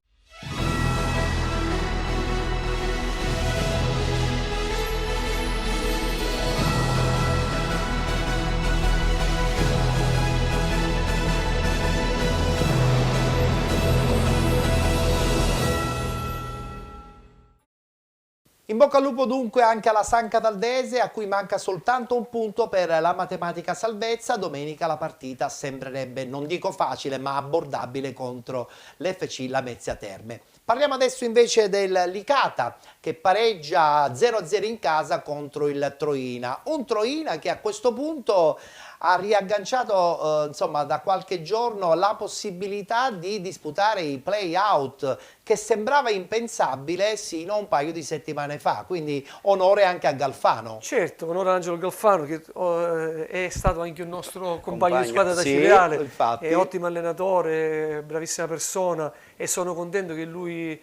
In bocca al lupo dunque anche alla San Cataldese, a cui manca soltanto un punto per la matematica salvezza. Domenica la partita sembrerebbe, non dico facile, ma abbordabile contro l'FC Lamezia Terme. Parliamo adesso invece del Licata, che pareggia 0-0 in casa contro il Troina. Un Troina che a questo punto ha riagganciato insomma, da qualche giorno la possibilità di disputare i play-out, che sembrava impensabile sino a un paio di settimane fa, quindi onore anche a Galfano. Certo, onore a Angelo Galfano, che è stato anche un nostro compagno di squadra da Cireale, infatti. è ottimo allenatore, bravissima persona e sono contento che lui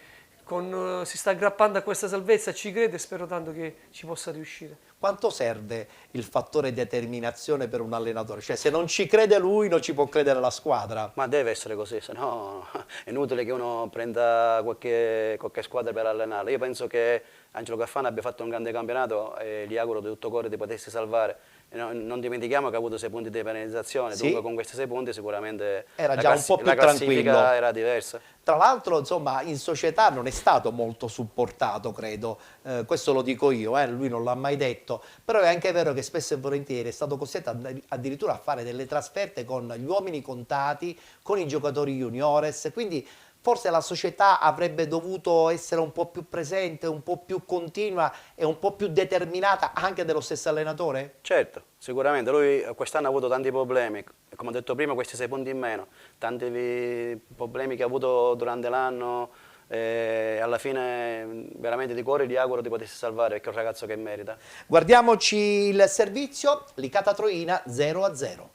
si sta aggrappando a questa salvezza, ci crede e spero tanto che ci possa riuscire. Quanto serve il fattore determinazione per un allenatore? Cioè, se non ci crede lui, non ci può credere la squadra. Ma deve essere così, se no è inutile che uno prenda qualche squadra per allenare. Io penso che Angelo Galfano abbia fatto un grande campionato e gli auguro di tutto cuore di potersi salvare. Non dimentichiamo che ha avuto 6 punti di penalizzazione, sì. Dunque con questi 6 punti sicuramente era già un po' più la classifica tranquillo. Era diversa. Tra l'altro, insomma, in società non è stato molto supportato, credo, questo lo dico io, lui non l'ha mai detto, però è anche vero che spesso e volentieri è stato costretto addirittura a fare delle trasferte con gli uomini contati, con i giocatori juniores, quindi forse la società avrebbe dovuto essere un po' più presente, un po' più continua e un po' più determinata anche dello stesso allenatore? Certo, sicuramente. Lui quest'anno ha avuto tanti problemi, come ho detto prima, questi 6 punti in meno, tanti problemi che ha avuto durante l'anno. Alla fine veramente di cuore gli auguro di potersi salvare perché è un ragazzo che merita. Guardiamoci il servizio, Licata Troina 0-0.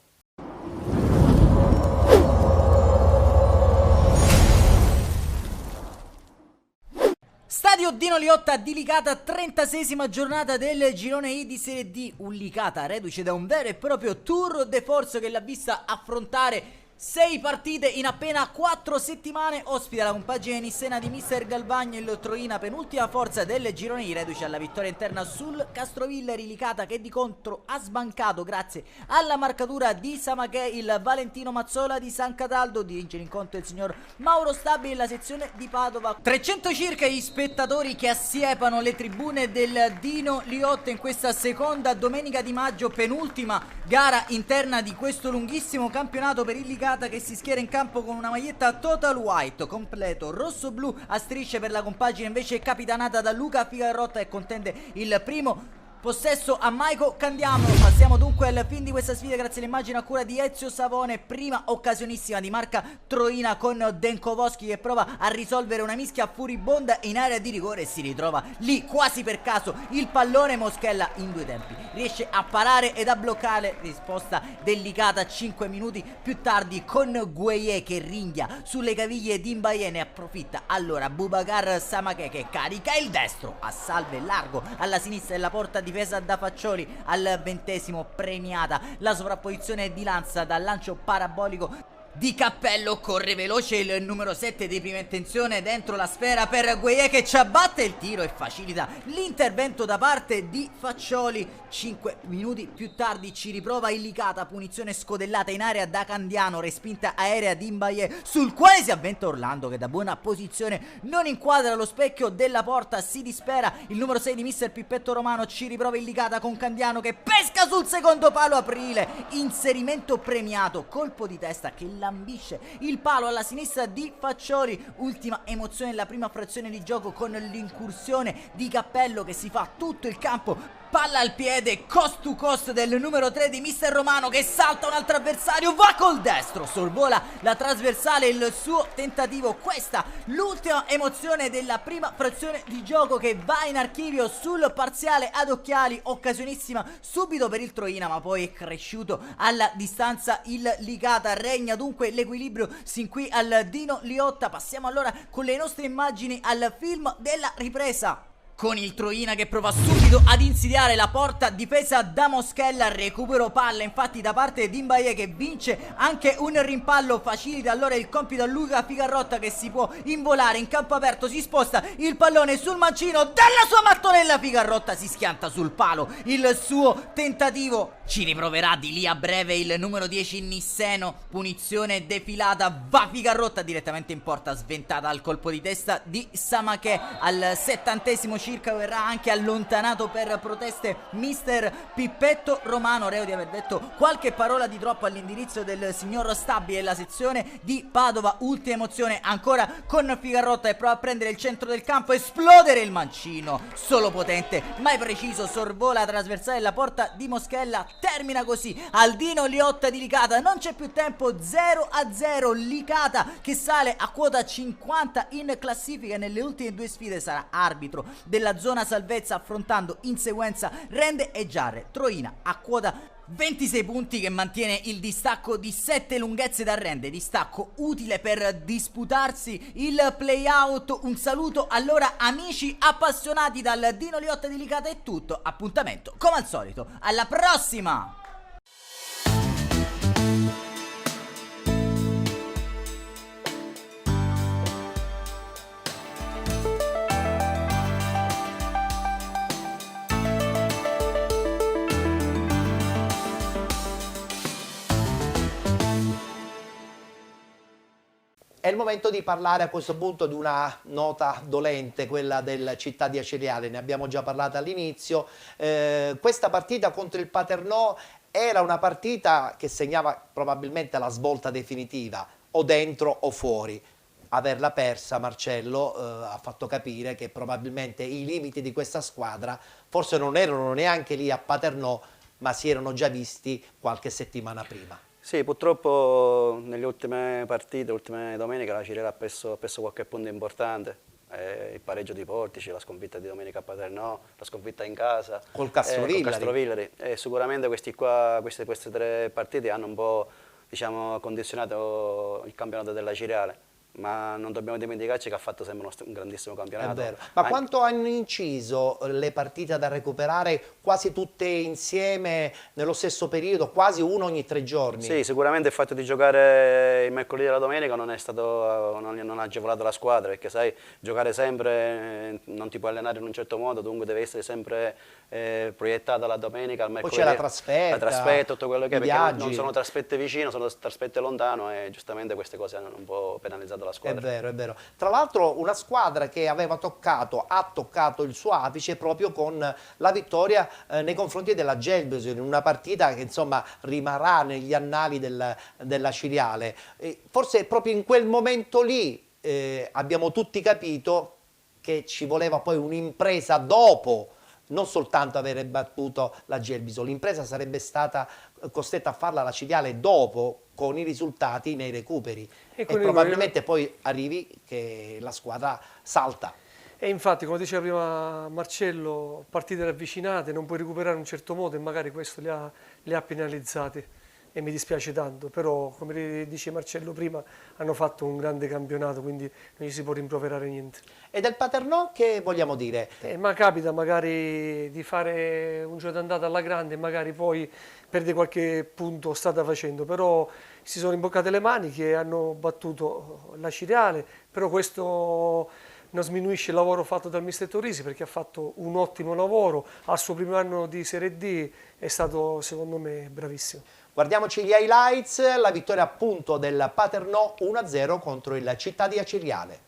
Stadio Dino Liotta di Licata, 36esima giornata del girone I di Serie D. Un Licata reduce da un vero e proprio tour de force che l'ha vista affrontare 6 partite in appena 4 settimane, ospita la compagine nissena di mister Galvagno, il Troina, penultima forza del girone, i reduci alla vittoria interna sul Castrovillari. Licata che di contro ha sbancato grazie alla marcatura di Samaché il Valentino Mazzola di San Cataldo. Dirige l'incontro il signor Mauro Stabili nella sezione di Padova. 300 circa gli spettatori che assiepano le tribune del Dino Liotta in questa seconda domenica di maggio, penultima gara interna di questo lunghissimo campionato per il Licata, che si schiera in campo con una maglietta total white, completo rosso-blu a strisce per la compagine invece capitanata da Luca Figarrotta, e contende il primo possesso a Maico Candiano. Passiamo dunque al fin di questa sfida grazie all'immagine a cura di Ezio Savone. Prima occasionissima di marca Troina con Denkovoschi che prova a risolvere una mischia furibonda in area di rigore e si ritrova lì quasi per caso il pallone. Moschella in 2 tempi riesce a parare ed a bloccare, risposta delicata 5 minuti più tardi con Gueye che ringhia sulle caviglie di Mbaye, ne approfitta allora Boubacar Samaké che carica il destro a salve largo alla sinistra della porta difesa da Faccioli. Al 20° premiata la sovrapposizione di Lanza dal lancio parabolico di Cappello, corre veloce il numero 7 di prima intenzione dentro la sfera per Gueye che ci abbatte il tiro e facilita l'intervento da parte di Faccioli. 5 minuti più tardi ci riprova il Licata, punizione scodellata in area da Candiano, respinta aerea di Mbaye sul quale si avventa Orlando che da buona posizione non inquadra lo specchio della porta, si dispera il numero 6 di mister Pippetto Romano. Ci riprova il Licata con Candiano che pesca sul secondo palo Aprile, inserimento premiato, colpo di testa che lambisce il palo alla sinistra di Faccioli. Ultima emozione nella prima frazione di gioco con l'incursione di Cappello che si fa tutto il campo, palla al piede, cost to cost del numero 3 di mister Romano che salta un altro avversario, va col destro, sorvola la trasversale, il suo tentativo. Questa l'ultima emozione della prima frazione di gioco che va in archivio sul parziale ad occhiali, occasionissima subito per il Troina ma poi è cresciuto alla distanza il Licata. Regna dunque l'equilibrio sin qui al Dino Liotta. Passiamo allora con le nostre immagini al film della ripresa, con il Troina che prova subito ad insidiare la porta difesa da Moschella. Recupero palla infatti da parte di Mbaye che vince anche un rimpallo, facilita allora il compito a Luca Figarrotta che si può involare in campo aperto, si sposta il pallone sul mancino della sua mattonella, Figarrotta si schianta sul palo, il suo tentativo ci riproverà di lì a breve il numero 10 Nisseno, punizione defilata, va Figarrotta direttamente in porta, sventata al colpo di testa di Samaché. Al 70° circa verrà anche allontanato per proteste mister Pippetto Romano, reo di aver detto qualche parola di troppo all'indirizzo del signor Stabili nella sezione di Padova. Ultima emozione ancora con Figarrotta e prova a prendere il centro del campo, esplodere il mancino, solo potente mai preciso, sorvola la trasversale della porta di Moschella. Termina così al Dino Liotta di Licata, non c'è più tempo, 0-0 Licata che sale a quota 50 in classifica. Nelle ultime 2 sfide sarà arbitro della zona salvezza affrontando in sequenza Rende e Giarre. Troina a quota 26 punti che mantiene il distacco di 7 lunghezze da Rende, distacco utile per disputarsi il playout. Un saluto allora amici appassionati dal Dino Liotta di Licata, è tutto, appuntamento come al solito alla prossima. È il momento di parlare a questo punto di una nota dolente, quella del Città di Aceriale, ne abbiamo già parlato all'inizio. Questa partita contro il Paternò era una partita che segnava probabilmente la svolta definitiva, o dentro o fuori. Averla persa, Marcello, ha fatto capire che probabilmente i limiti di questa squadra forse non erano neanche lì a Paternò, ma si erano già visti qualche settimana prima. Sì, purtroppo nelle ultime partite, le ultime domeniche, la Cirera ha perso qualche punto importante. Il pareggio di Portici, la sconfitta di domenica a Paternò, la sconfitta in casa col Castrovillari. Sicuramente queste 3 partite hanno un po', diciamo, condizionato il campionato della Cirale. ma non dobbiamo dimenticarci che ha fatto sempre un grandissimo campionato. È vero. Ma quanto hanno inciso le partite da recuperare quasi tutte insieme nello stesso periodo, quasi uno ogni 3 giorni? Sì, sicuramente il fatto di giocare il mercoledì e la domenica non ha agevolato la squadra, perché sai, giocare sempre non ti puoi allenare in un certo modo, dunque deve essere sempre proiettata la domenica al mercoledì. Poi c'è la trasferta, tutto quello che è, perché viaggi. non sono trasferte vicino, sono trasferte lontano, e giustamente queste cose hanno un po' penalizzato la squadra. È vero, è vero. Tra l'altro una squadra che ha toccato il suo apice proprio con la vittoria nei confronti della Gelbison, in una partita che insomma rimarrà negli annali della Ciriale. Forse proprio in quel momento lì abbiamo tutti capito che ci voleva poi un'impresa dopo, non soltanto avere battuto la Gelbison, l'impresa sarebbe stata costretta a farla la Ciriale dopo, con i risultati nei recuperi, e probabilmente poi arrivi che la squadra salta. E infatti, come diceva prima Marcello, partite ravvicinate, non puoi recuperare in un certo modo, e magari questo li ha penalizzati, e mi dispiace tanto, però come dice Marcello prima, hanno fatto un grande campionato, quindi non gli si può rimproverare niente. E del Paternò che vogliamo dire? Ma capita magari di fare un gioco d'andata alla grande e magari poi perde qualche punto strada facendo, però si sono imboccate le maniche, hanno battuto la Ciriale, però questo non sminuisce il lavoro fatto dal mister Torrisi, perché ha fatto un ottimo lavoro, al suo primo anno di Serie D è stato secondo me bravissimo. Guardiamoci gli highlights, la vittoria appunto del Paternò 1-0 contro il Città di Aciriale.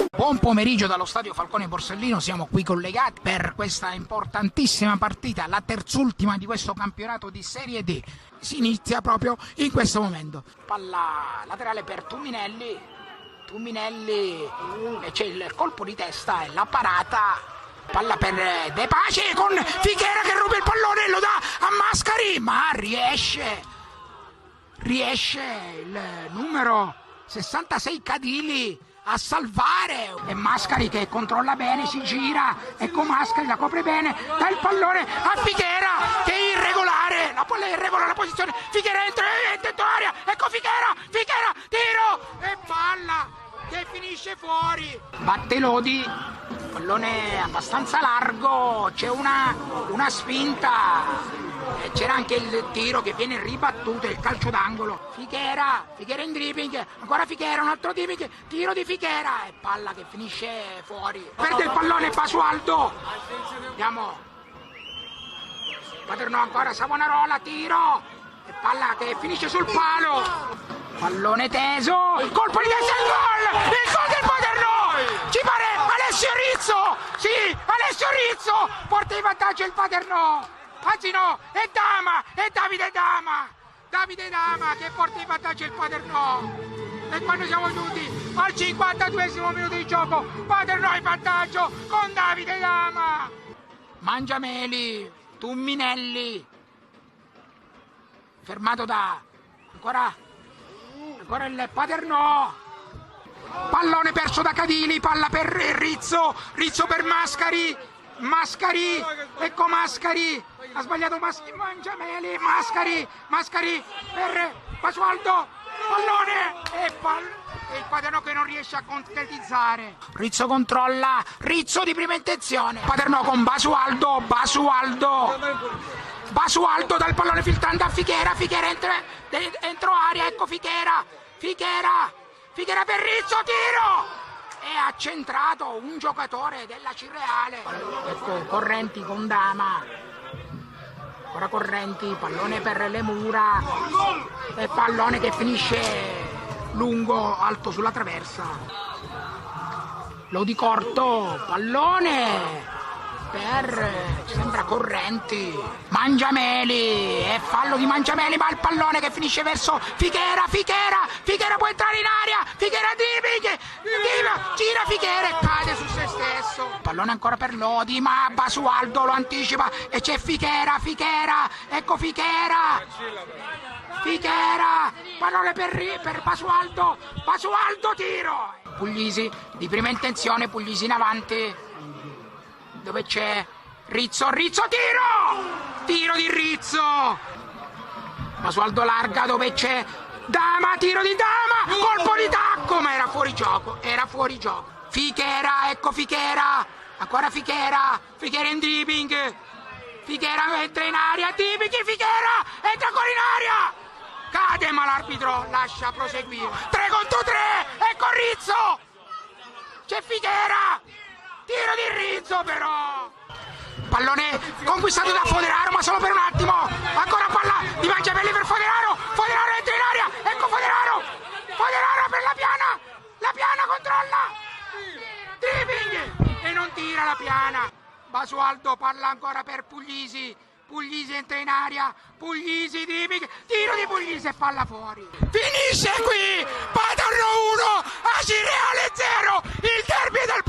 Buon pomeriggio dallo stadio Falcone Borsellino, siamo qui collegati per questa importantissima partita, la terzultima di questo campionato di Serie D. Si inizia proprio in questo momento. Palla laterale per Tumminelli, e c'è il colpo di testa e la parata. Palla per De Pace con Fichera che ruba il pallone e lo dà a Mascari, ma riesce il numero 66 Cadili a salvare, e Mascari che controlla bene, si gira, ecco Mascari la copre bene, dà il pallone a Fichera che è irregolare, la palla è irregolare, la posizione, Fichera entra dentro area, ecco Fichera, tiro e palla che finisce fuori. Batte Lodi, pallone abbastanza largo, c'è una spinta. C'era anche il tiro che viene ribattuto, il calcio d'angolo. Fichera in dribbling, ancora Fichera, un altro dribbling, tiro di Fichera e palla che finisce fuori. Perde il pallone Basualdo. Andiamo. Paternò ancora Savonarola, tiro e palla che finisce sul palo. Pallone teso, il colpo di testa, il gol del Paternò. Ci pare Alessio Rizzo. Sì, Alessio Rizzo porta in vantaggio il Paternò. Anzi no, è Davide Dama che porta in vantaggio il Paternò. E quando siamo giunti al 52esimo minuto di gioco, Paternò in vantaggio con Davide Dama. Mangiameli, Tumminelli, fermato da ancora il Paternò. Pallone perso da Cadili, palla per Rizzo per Mascari, ecco Mascari, ha sbagliato Mangiameli, Mascari per Basualdo, pallone e il Paternò che non riesce a concretizzare. Rizzo controlla, Rizzo di prima intenzione, Paternò con Basualdo dal pallone filtrante a Fichera entra dentro area, ecco Fichera per Rizzo, tiro! E ha centrato un giocatore della Ciriale. Ecco Correnti con Dama. Ancora Correnti, pallone per le mura. E pallone che finisce lungo, alto sulla traversa. Lodi corto, pallone per, sembra Correnti. Mangiameli, e fallo di Mangiameli, ma il pallone che finisce verso Fichera può entrare in area, Fichera gira Fichera e cade su se stesso. Pallone ancora per Lodi, ma Basualdo lo anticipa e c'è Fichera, ecco Fichera, pallone per Basualdo, tiro. Puglisi di prima intenzione, Puglisi in avanti, dove c'è Rizzo, tiro di Rizzo, Basualdo larga dove c'è Dama, tiro di Dama, colpo di tacco, ma era fuori gioco. Fichera, ecco Fichera, ancora Fichera in dribbling, Fichera entra in aria, dribbling, Fichera entra ancora in aria, cade ma l'arbitro lascia proseguire, 3 contro 3, ecco Rizzo, c'è Fichera, tiro di Rizzo però, pallone conquistato da Foderaro ma solo per un attimo, ancora palla di Mangiapelli per Foderaro entra in aria, ecco Foderaro per la piana controlla, dribbling e non tira la piana, Basualdo palla ancora per Puglisi entra in aria, Puglisi dribbling, tiro di Puglisi e palla fuori, finisce qui, Paternò 1, Acireale 0, il derby del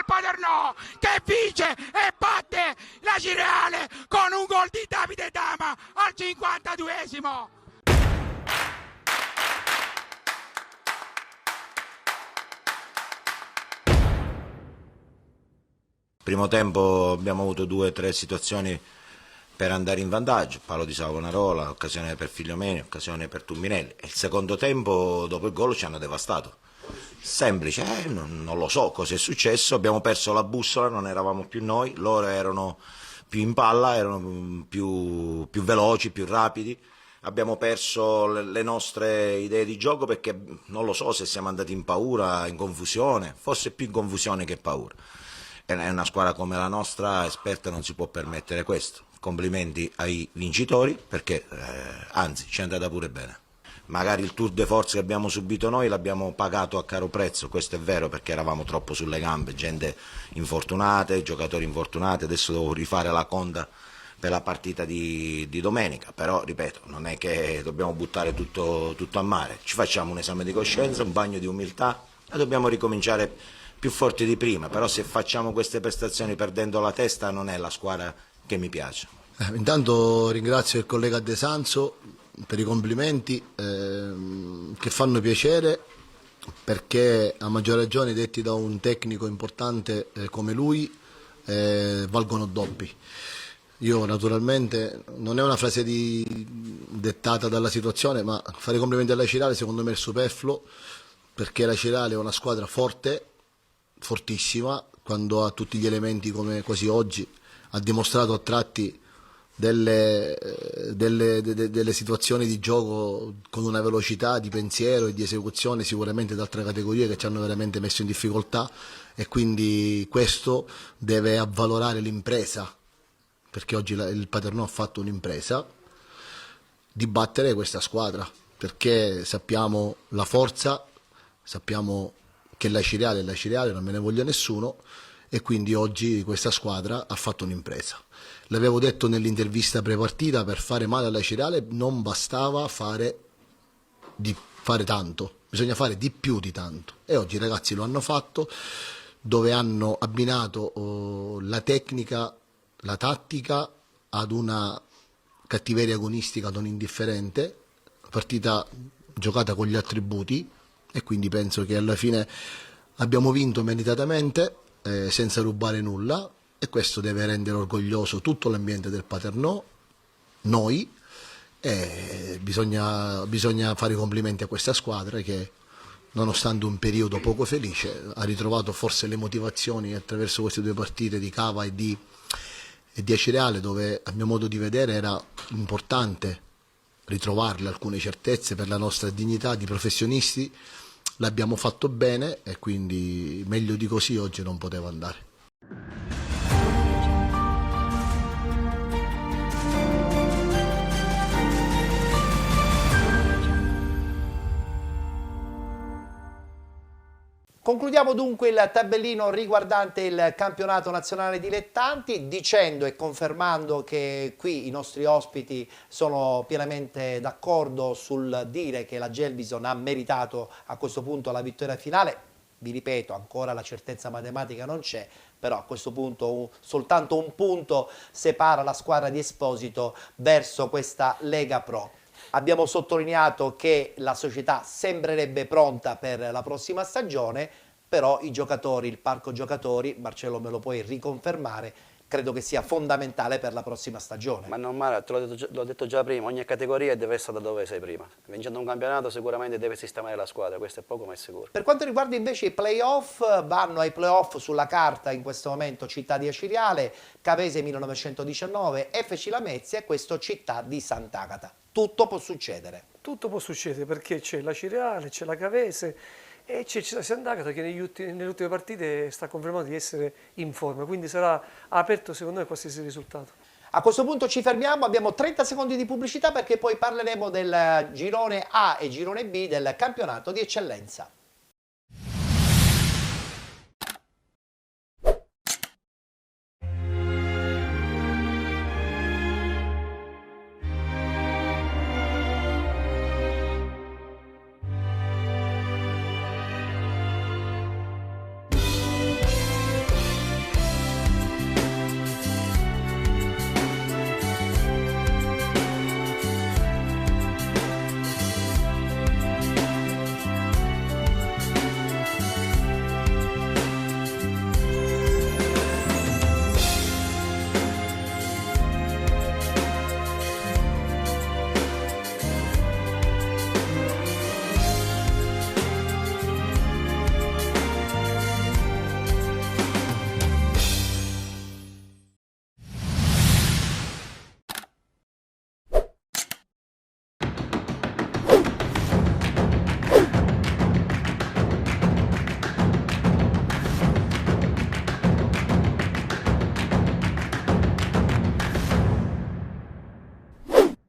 Paternò che vince e batte l'Acireale con un gol di Davide Dama al 52esimo. Primo tempo abbiamo avuto 2 o 3 situazioni per andare in vantaggio, palo di Savonarola, occasione per Figliomeni, occasione per Tumbinelli. E il secondo tempo, dopo il gol, ci hanno devastato. Semplice, non lo so cosa è successo, abbiamo perso la bussola, non eravamo più noi, loro erano più in palla, erano più veloci, più rapidi. Abbiamo perso le nostre idee di gioco perché non lo so se siamo andati in paura, in confusione, forse più in confusione che paura. È una squadra come la nostra, esperta, non si può permettere questo. Complimenti ai vincitori perché, anzi, ci è andata pure bene. Magari il tour de force che abbiamo subito noi l'abbiamo pagato a caro prezzo, questo è vero, perché eravamo troppo sulle gambe, gente infortunata, giocatori infortunati, adesso devo rifare la conta per la partita di domenica, però ripeto, non è che dobbiamo buttare tutto a mare, ci facciamo un esame di coscienza, un bagno di umiltà e dobbiamo ricominciare più forti di prima, però se facciamo queste prestazioni perdendo la testa non è la squadra che mi piace. Intanto ringrazio il collega De Sanso per i complimenti che fanno piacere, perché a maggior ragione detti da un tecnico importante come lui valgono doppi. Io naturalmente, non è una frase dettata dalla situazione, ma fare complimenti alla Cirale secondo me è superfluo, perché la Cirale è una squadra forte, fortissima, quando ha tutti gli elementi come quasi oggi, ha dimostrato a tratti delle situazioni di gioco con una velocità di pensiero e di esecuzione sicuramente da altre categorie che ci hanno veramente messo in difficoltà, e quindi questo deve avvalorare l'impresa, perché oggi il Paternò ha fatto un'impresa di battere questa squadra, perché sappiamo la forza, sappiamo che la Cireale è la Cireale, non me ne voglia nessuno, e quindi oggi questa squadra ha fatto un'impresa. L'avevo detto nell'intervista pre-partita, per fare male alla Cireale non bastava fare tanto, bisogna fare di più di tanto, e oggi i ragazzi lo hanno fatto, dove hanno abbinato la tecnica, la tattica ad una cattiveria agonistica non indifferente, partita giocata con gli attributi, e quindi penso che alla fine abbiamo vinto meritatamente, senza rubare nulla, e questo deve rendere orgoglioso tutto l'ambiente del Paternò, noi, e bisogna fare i complimenti a questa squadra che, nonostante un periodo poco felice, ha ritrovato forse le motivazioni attraverso queste 2 partite di Cava e di Acireale, dove a mio modo di vedere era importante ritrovarle alcune certezze per la nostra dignità di professionisti. L'abbiamo fatto bene e quindi meglio di così oggi non poteva andare. Concludiamo dunque il tabellino riguardante il campionato nazionale dilettanti, dicendo e confermando che qui i nostri ospiti sono pienamente d'accordo sul dire che la Gelbison ha meritato a questo punto la vittoria finale. Vi ripeto, ancora la certezza matematica non c'è, però a questo punto soltanto un punto separa la squadra di Esposito verso questa Lega Pro. Abbiamo sottolineato che la società sembrerebbe pronta per la prossima stagione, però i giocatori, il parco giocatori, Marcello me lo puoi riconfermare, credo che sia fondamentale per la prossima stagione. Ma normale, te l'ho detto già prima, ogni categoria deve essere da dove sei prima. Vincendo un campionato sicuramente deve sistemare la squadra, questo è poco ma è sicuro. Per quanto riguarda invece i playoff, vanno ai playoff sulla carta in questo momento Città di Aciriale, Cavese 1919, FC Lamezia e questo Città di Sant'Agata. Tutto può succedere. Tutto può succedere perché c'è la Cireale, c'è la Cavese e c'è Città di Sant'Agata che nelle ultime partite sta confermando di essere in forma, quindi sarà aperto secondo me qualsiasi risultato. A questo punto ci fermiamo, abbiamo 30 secondi di pubblicità perché poi parleremo del girone A e girone B del campionato di eccellenza.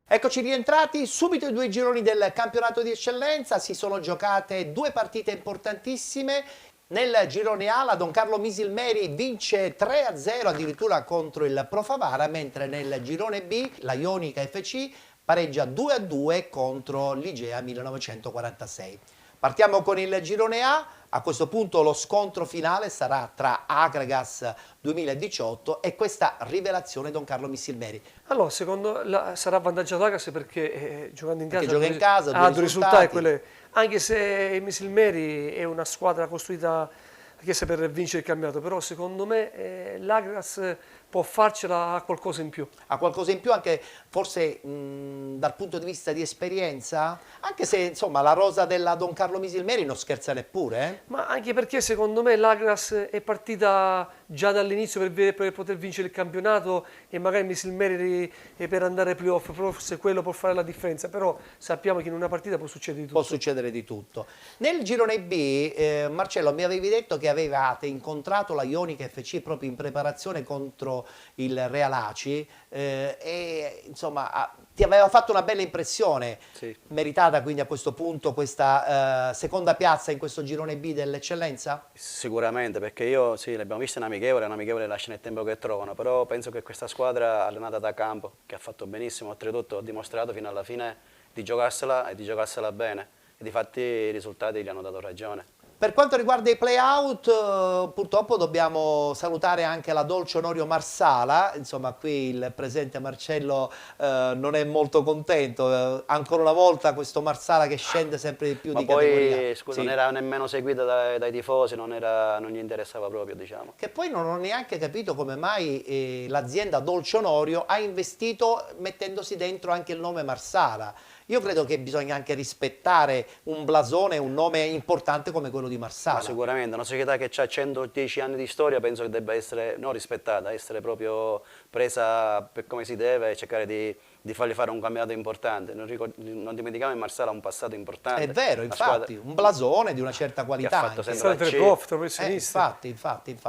Eccoci rientrati, subito i due gironi del campionato di eccellenza, si sono giocate due partite importantissime. Nel girone A la Don Carlo Misilmeri vince 3-0 addirittura contro il Pro Favara, mentre nel girone B la Ionica FC pareggia 2-2 contro l'Igea 1946. Partiamo con il girone A questo punto lo scontro finale sarà tra Agragas 2018 e questa rivelazione Don Carlo Misilmeri. Allora, sarà avvantaggiato Agragas perché giocando in casa, gioca in casa, ha due risultati. Anche se Misilmeri è una squadra costruita per vincere il campionato, però secondo me l'Agragas può farcela a qualcosa in più. Ha qualcosa in più anche forse dal punto di vista di esperienza? Anche se insomma la rosa della Don Carlo Misilmeri non scherza neppure. Ma anche perché secondo me l'Agragas è partita già dall'inizio per poter vincere il campionato e magari Misilmeri per andare ai playoff, forse quello può fare la differenza, però sappiamo che in una partita può succedere di tutto. Può succedere di tutto. Nel girone B, Marcello, mi avevi detto che avevate incontrato la Ionica FC proprio in preparazione contro il Real Aci e insomma ti aveva fatto una bella impressione, sì. Meritata quindi a questo punto questa seconda piazza in questo girone B dell'eccellenza? Sicuramente, perché io sì, l'abbiamo vista in amichevole lasciano il tempo che trovano, però penso che questa squadra allenata da campo, che ha fatto benissimo, oltretutto ha dimostrato fino alla fine di giocarsela e di giocarsela bene, e difatti i risultati gli hanno dato ragione. Per quanto riguarda i play-out, purtroppo dobbiamo salutare anche la Dolce Onorio Marsala, insomma qui il presente Marcello non è molto contento, ancora una volta questo Marsala che scende sempre di più di categoria. Poi, scusa, sì. Non era nemmeno seguita dai tifosi, non gli interessava proprio, diciamo. Che poi non ho neanche capito come mai l'azienda Dolce Onorio ha investito mettendosi dentro anche il nome Marsala. Io credo che bisogna anche rispettare un blasone, un nome importante come quello di Marsala. Ma sicuramente, una società che ha 110 anni di storia penso che debba essere non rispettata, essere proprio presa per come si deve e cercare di fargli fare un campionato importante. Non dimentichiamo che Marsala ha un passato importante. È vero, infatti, un blasone di una certa qualità. Che ha fatto sempre la infatti.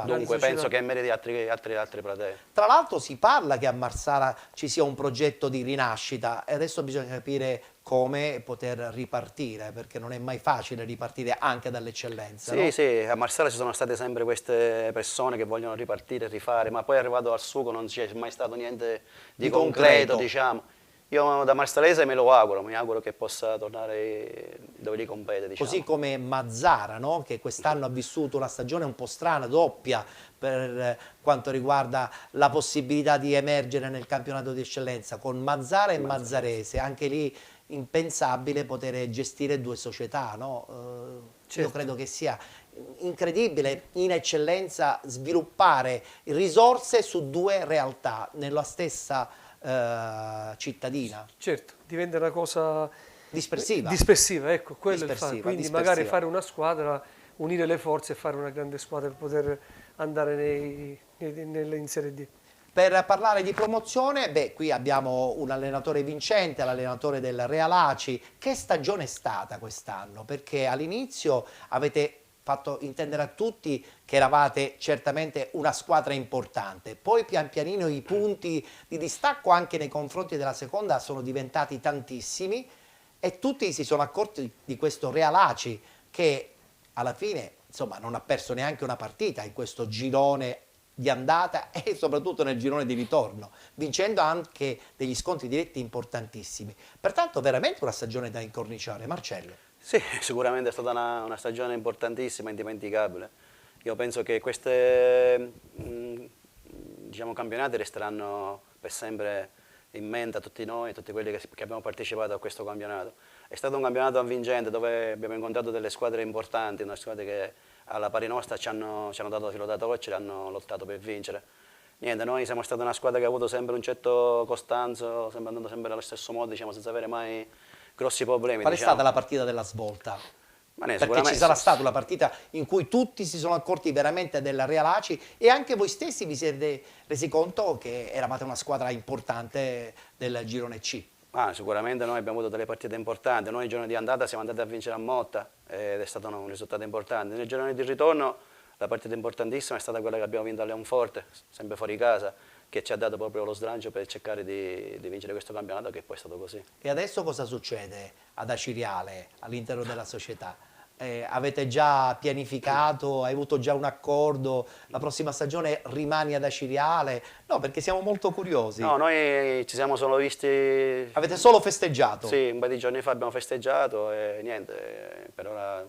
Dunque penso che meriti altri platei. Tra l'altro si parla che a Marsala ci sia un progetto di rinascita e adesso bisogna capire come poter ripartire, perché non è mai facile ripartire anche dall'eccellenza. Sì, no? sì, a Marsala ci sono state sempre queste persone che vogliono ripartire, rifare, ma poi arrivato al sugo non c'è mai stato niente di concreto, diciamo. Io da marsalese me lo auguro, mi auguro che possa tornare dove gli compete, diciamo. Così come Mazzara, no? Che quest'anno ha vissuto una stagione un po' strana, doppia, per quanto riguarda la possibilità di emergere nel campionato di eccellenza, con Mazzara e Mazzarese, anche lì impensabile poter gestire due società, no? Certo. Io credo che sia incredibile, in eccellenza, sviluppare risorse su due realtà nella stessa cittadina. Certo, diventa una cosa dispersiva. Dispersiva, ecco, quello è il Dispersiva, fatto. Quindi dispersiva. magari fare una squadra, unire le forze e fare una grande squadra per poter andare in Serie D. Per parlare di promozione, beh, qui abbiamo un allenatore vincente, l'allenatore del Real Aci. Che stagione è stata quest'anno? Perché all'inizio avete fatto intendere a tutti che eravate certamente una squadra importante, poi pian pianino i punti di distacco anche nei confronti della seconda sono diventati tantissimi e tutti si sono accorti di questo Real Aci che alla fine insomma non ha perso neanche una partita in questo girone di andata e soprattutto nel girone di ritorno, vincendo anche degli scontri diretti importantissimi. Pertanto veramente una stagione da incorniciare. Marcello. Sì, sicuramente è stata una stagione importantissima, indimenticabile. Io penso che questi diciamo, campionati resteranno per sempre in mente a tutti noi, a tutti quelli che abbiamo partecipato a questo campionato. È stato un campionato avvincente dove abbiamo incontrato delle squadre importanti, una squadra che alla pari nostra ci hanno dato filo da torcere e hanno lottato per vincere. Niente, noi siamo stata una squadra che ha avuto sempre un certo costanzo, sempre andando sempre allo stesso modo, diciamo, senza avere mai grossi problemi. Qual è diciamo. stata la partita della svolta? Perché sicuramente ci sarà stata una partita in cui tutti si sono accorti veramente della Real Aci e anche voi stessi vi siete resi conto che eravate una squadra importante del girone C. Sicuramente noi abbiamo avuto delle partite importanti, noi il giorno di andata siamo andati a vincere a Motta ed è stato un risultato importante. Nel giorno di ritorno la partita importantissima è stata quella che abbiamo vinto a Leonforte, sempre fuori casa, che ci ha dato proprio lo slancio per cercare di vincere questo campionato, che poi è stato così. E adesso cosa succede ad Aciriale, all'interno della società? Avete già pianificato, hai avuto già un accordo, la prossima stagione rimani ad Aciriale? No, perché siamo molto curiosi. No, noi ci siamo solo visti... Avete solo festeggiato? Sì, un paio di giorni fa abbiamo festeggiato e niente, per ora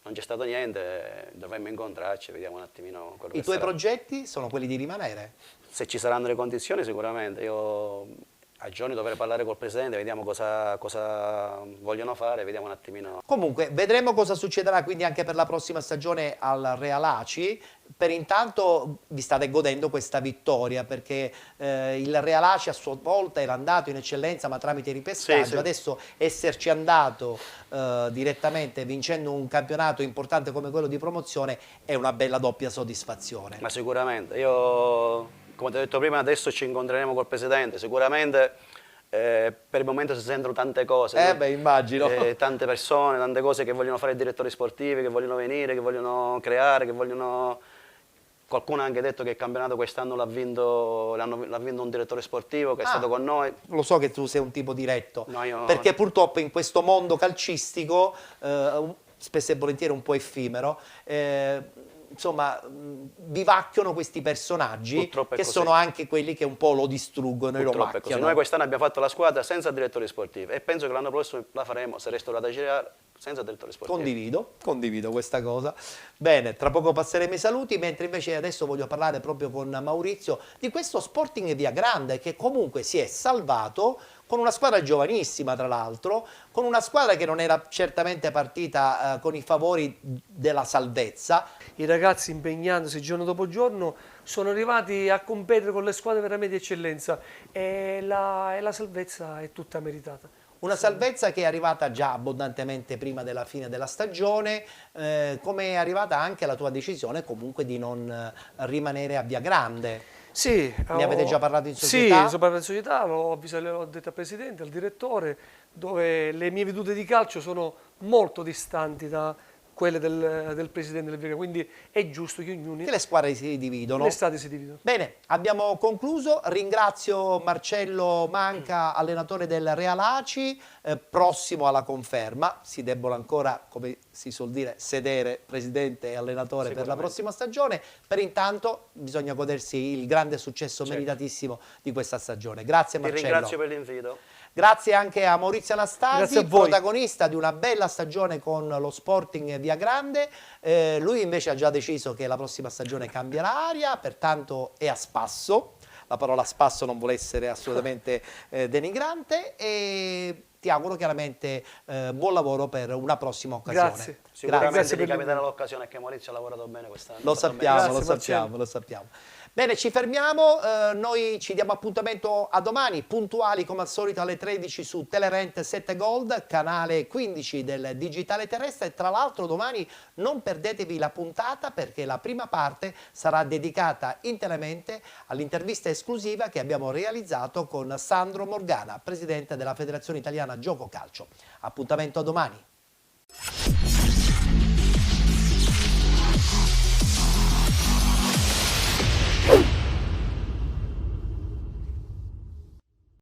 non c'è stato niente, dovremmo incontrarci, vediamo un attimino quello che I tuoi sarà. progetti sono quelli di rimanere? Se ci saranno le condizioni sicuramente, io a giorni dovrei parlare col presidente, vediamo cosa vogliono fare, vediamo un attimino. Comunque vedremo cosa succederà quindi anche per la prossima stagione al Real Aci. Per intanto vi state godendo questa vittoria perché il Real Aci a sua volta era andato in eccellenza ma tramite ripescaggio, sì. Adesso esserci andato direttamente vincendo un campionato importante come quello di promozione è una bella doppia soddisfazione. Ma sicuramente, io come ti ho detto prima adesso ci incontreremo col presidente, sicuramente per il momento si sentono tante cose, beh, immagino. Tante persone, tante cose che vogliono fare i direttori sportivi, che vogliono venire, che vogliono creare, che vogliono... Qualcuno ha anche detto che il campionato quest'anno l'ha vinto un direttore sportivo che è stato con noi. Lo so che tu sei un tipo diretto, No, perché purtroppo in questo mondo calcistico, spesso e volentieri un po' effimero, insomma, vivacchiano questi personaggi che sono anche quelli che un po' lo distruggono e lo Purtroppo è così. macchiano. Noi quest'anno abbiamo fatto la squadra senza direttori sportivi e penso che l'anno prossimo la faremo, se resto da girare, senza direttori sportivi. Condivido questa cosa. Bene, tra poco passeremo i saluti, mentre invece adesso voglio parlare proprio con Maurizio di questo Sporting Via Grande che comunque si è salvato con una squadra giovanissima tra l'altro, con una squadra che non era certamente partita con i favori della salvezza. I ragazzi impegnandosi giorno dopo giorno sono arrivati a competere con le squadre veramente di eccellenza e la salvezza è tutta meritata. Una salvezza che è arrivata già abbondantemente prima della fine della stagione, come è arrivata anche la tua decisione comunque di non rimanere a Via Grande. Sì, ne avete già parlato in società? Sì, ho parlato in società, l'ho detto al presidente, al direttore, dove le mie vedute di calcio sono molto distanti da quelle del presidente del Vega, quindi è giusto che ognuno... Che le squadre si dividono. Le strade si dividono. Bene, abbiamo concluso. Ringrazio Marcello Manca, allenatore del Real Aci, prossimo alla conferma. Si debbono ancora, come si suol dire, sedere presidente e allenatore per la prossima stagione. Per intanto bisogna godersi il grande successo meritatissimo di questa stagione. Grazie Marcello. Ti ringrazio per l'invito. Grazie anche a Maurizio Anastasi, a voi. protagonista di una bella stagione con lo Sporting Via Grande. Lui invece ha già deciso che la prossima stagione cambierà aria, pertanto è a spasso. la parola spasso non vuole essere assolutamente denigrante, e ti auguro chiaramente buon lavoro per una prossima occasione. Grazie. Sicuramente ti capiterà l'occasione, che Maurizio ha lavorato bene quest'anno. Lo sappiamo, lo sappiamo. Bene, ci fermiamo, noi ci diamo appuntamento a domani, puntuali come al solito alle 13 su Telerent 7 Gold, canale 15 del digitale terrestre, e tra l'altro domani non perdetevi la puntata, perché la prima parte sarà dedicata interamente all'intervista esclusiva che abbiamo realizzato con Sandro Morgana, presidente della Federazione Italiana Gioco Calcio. Appuntamento a domani.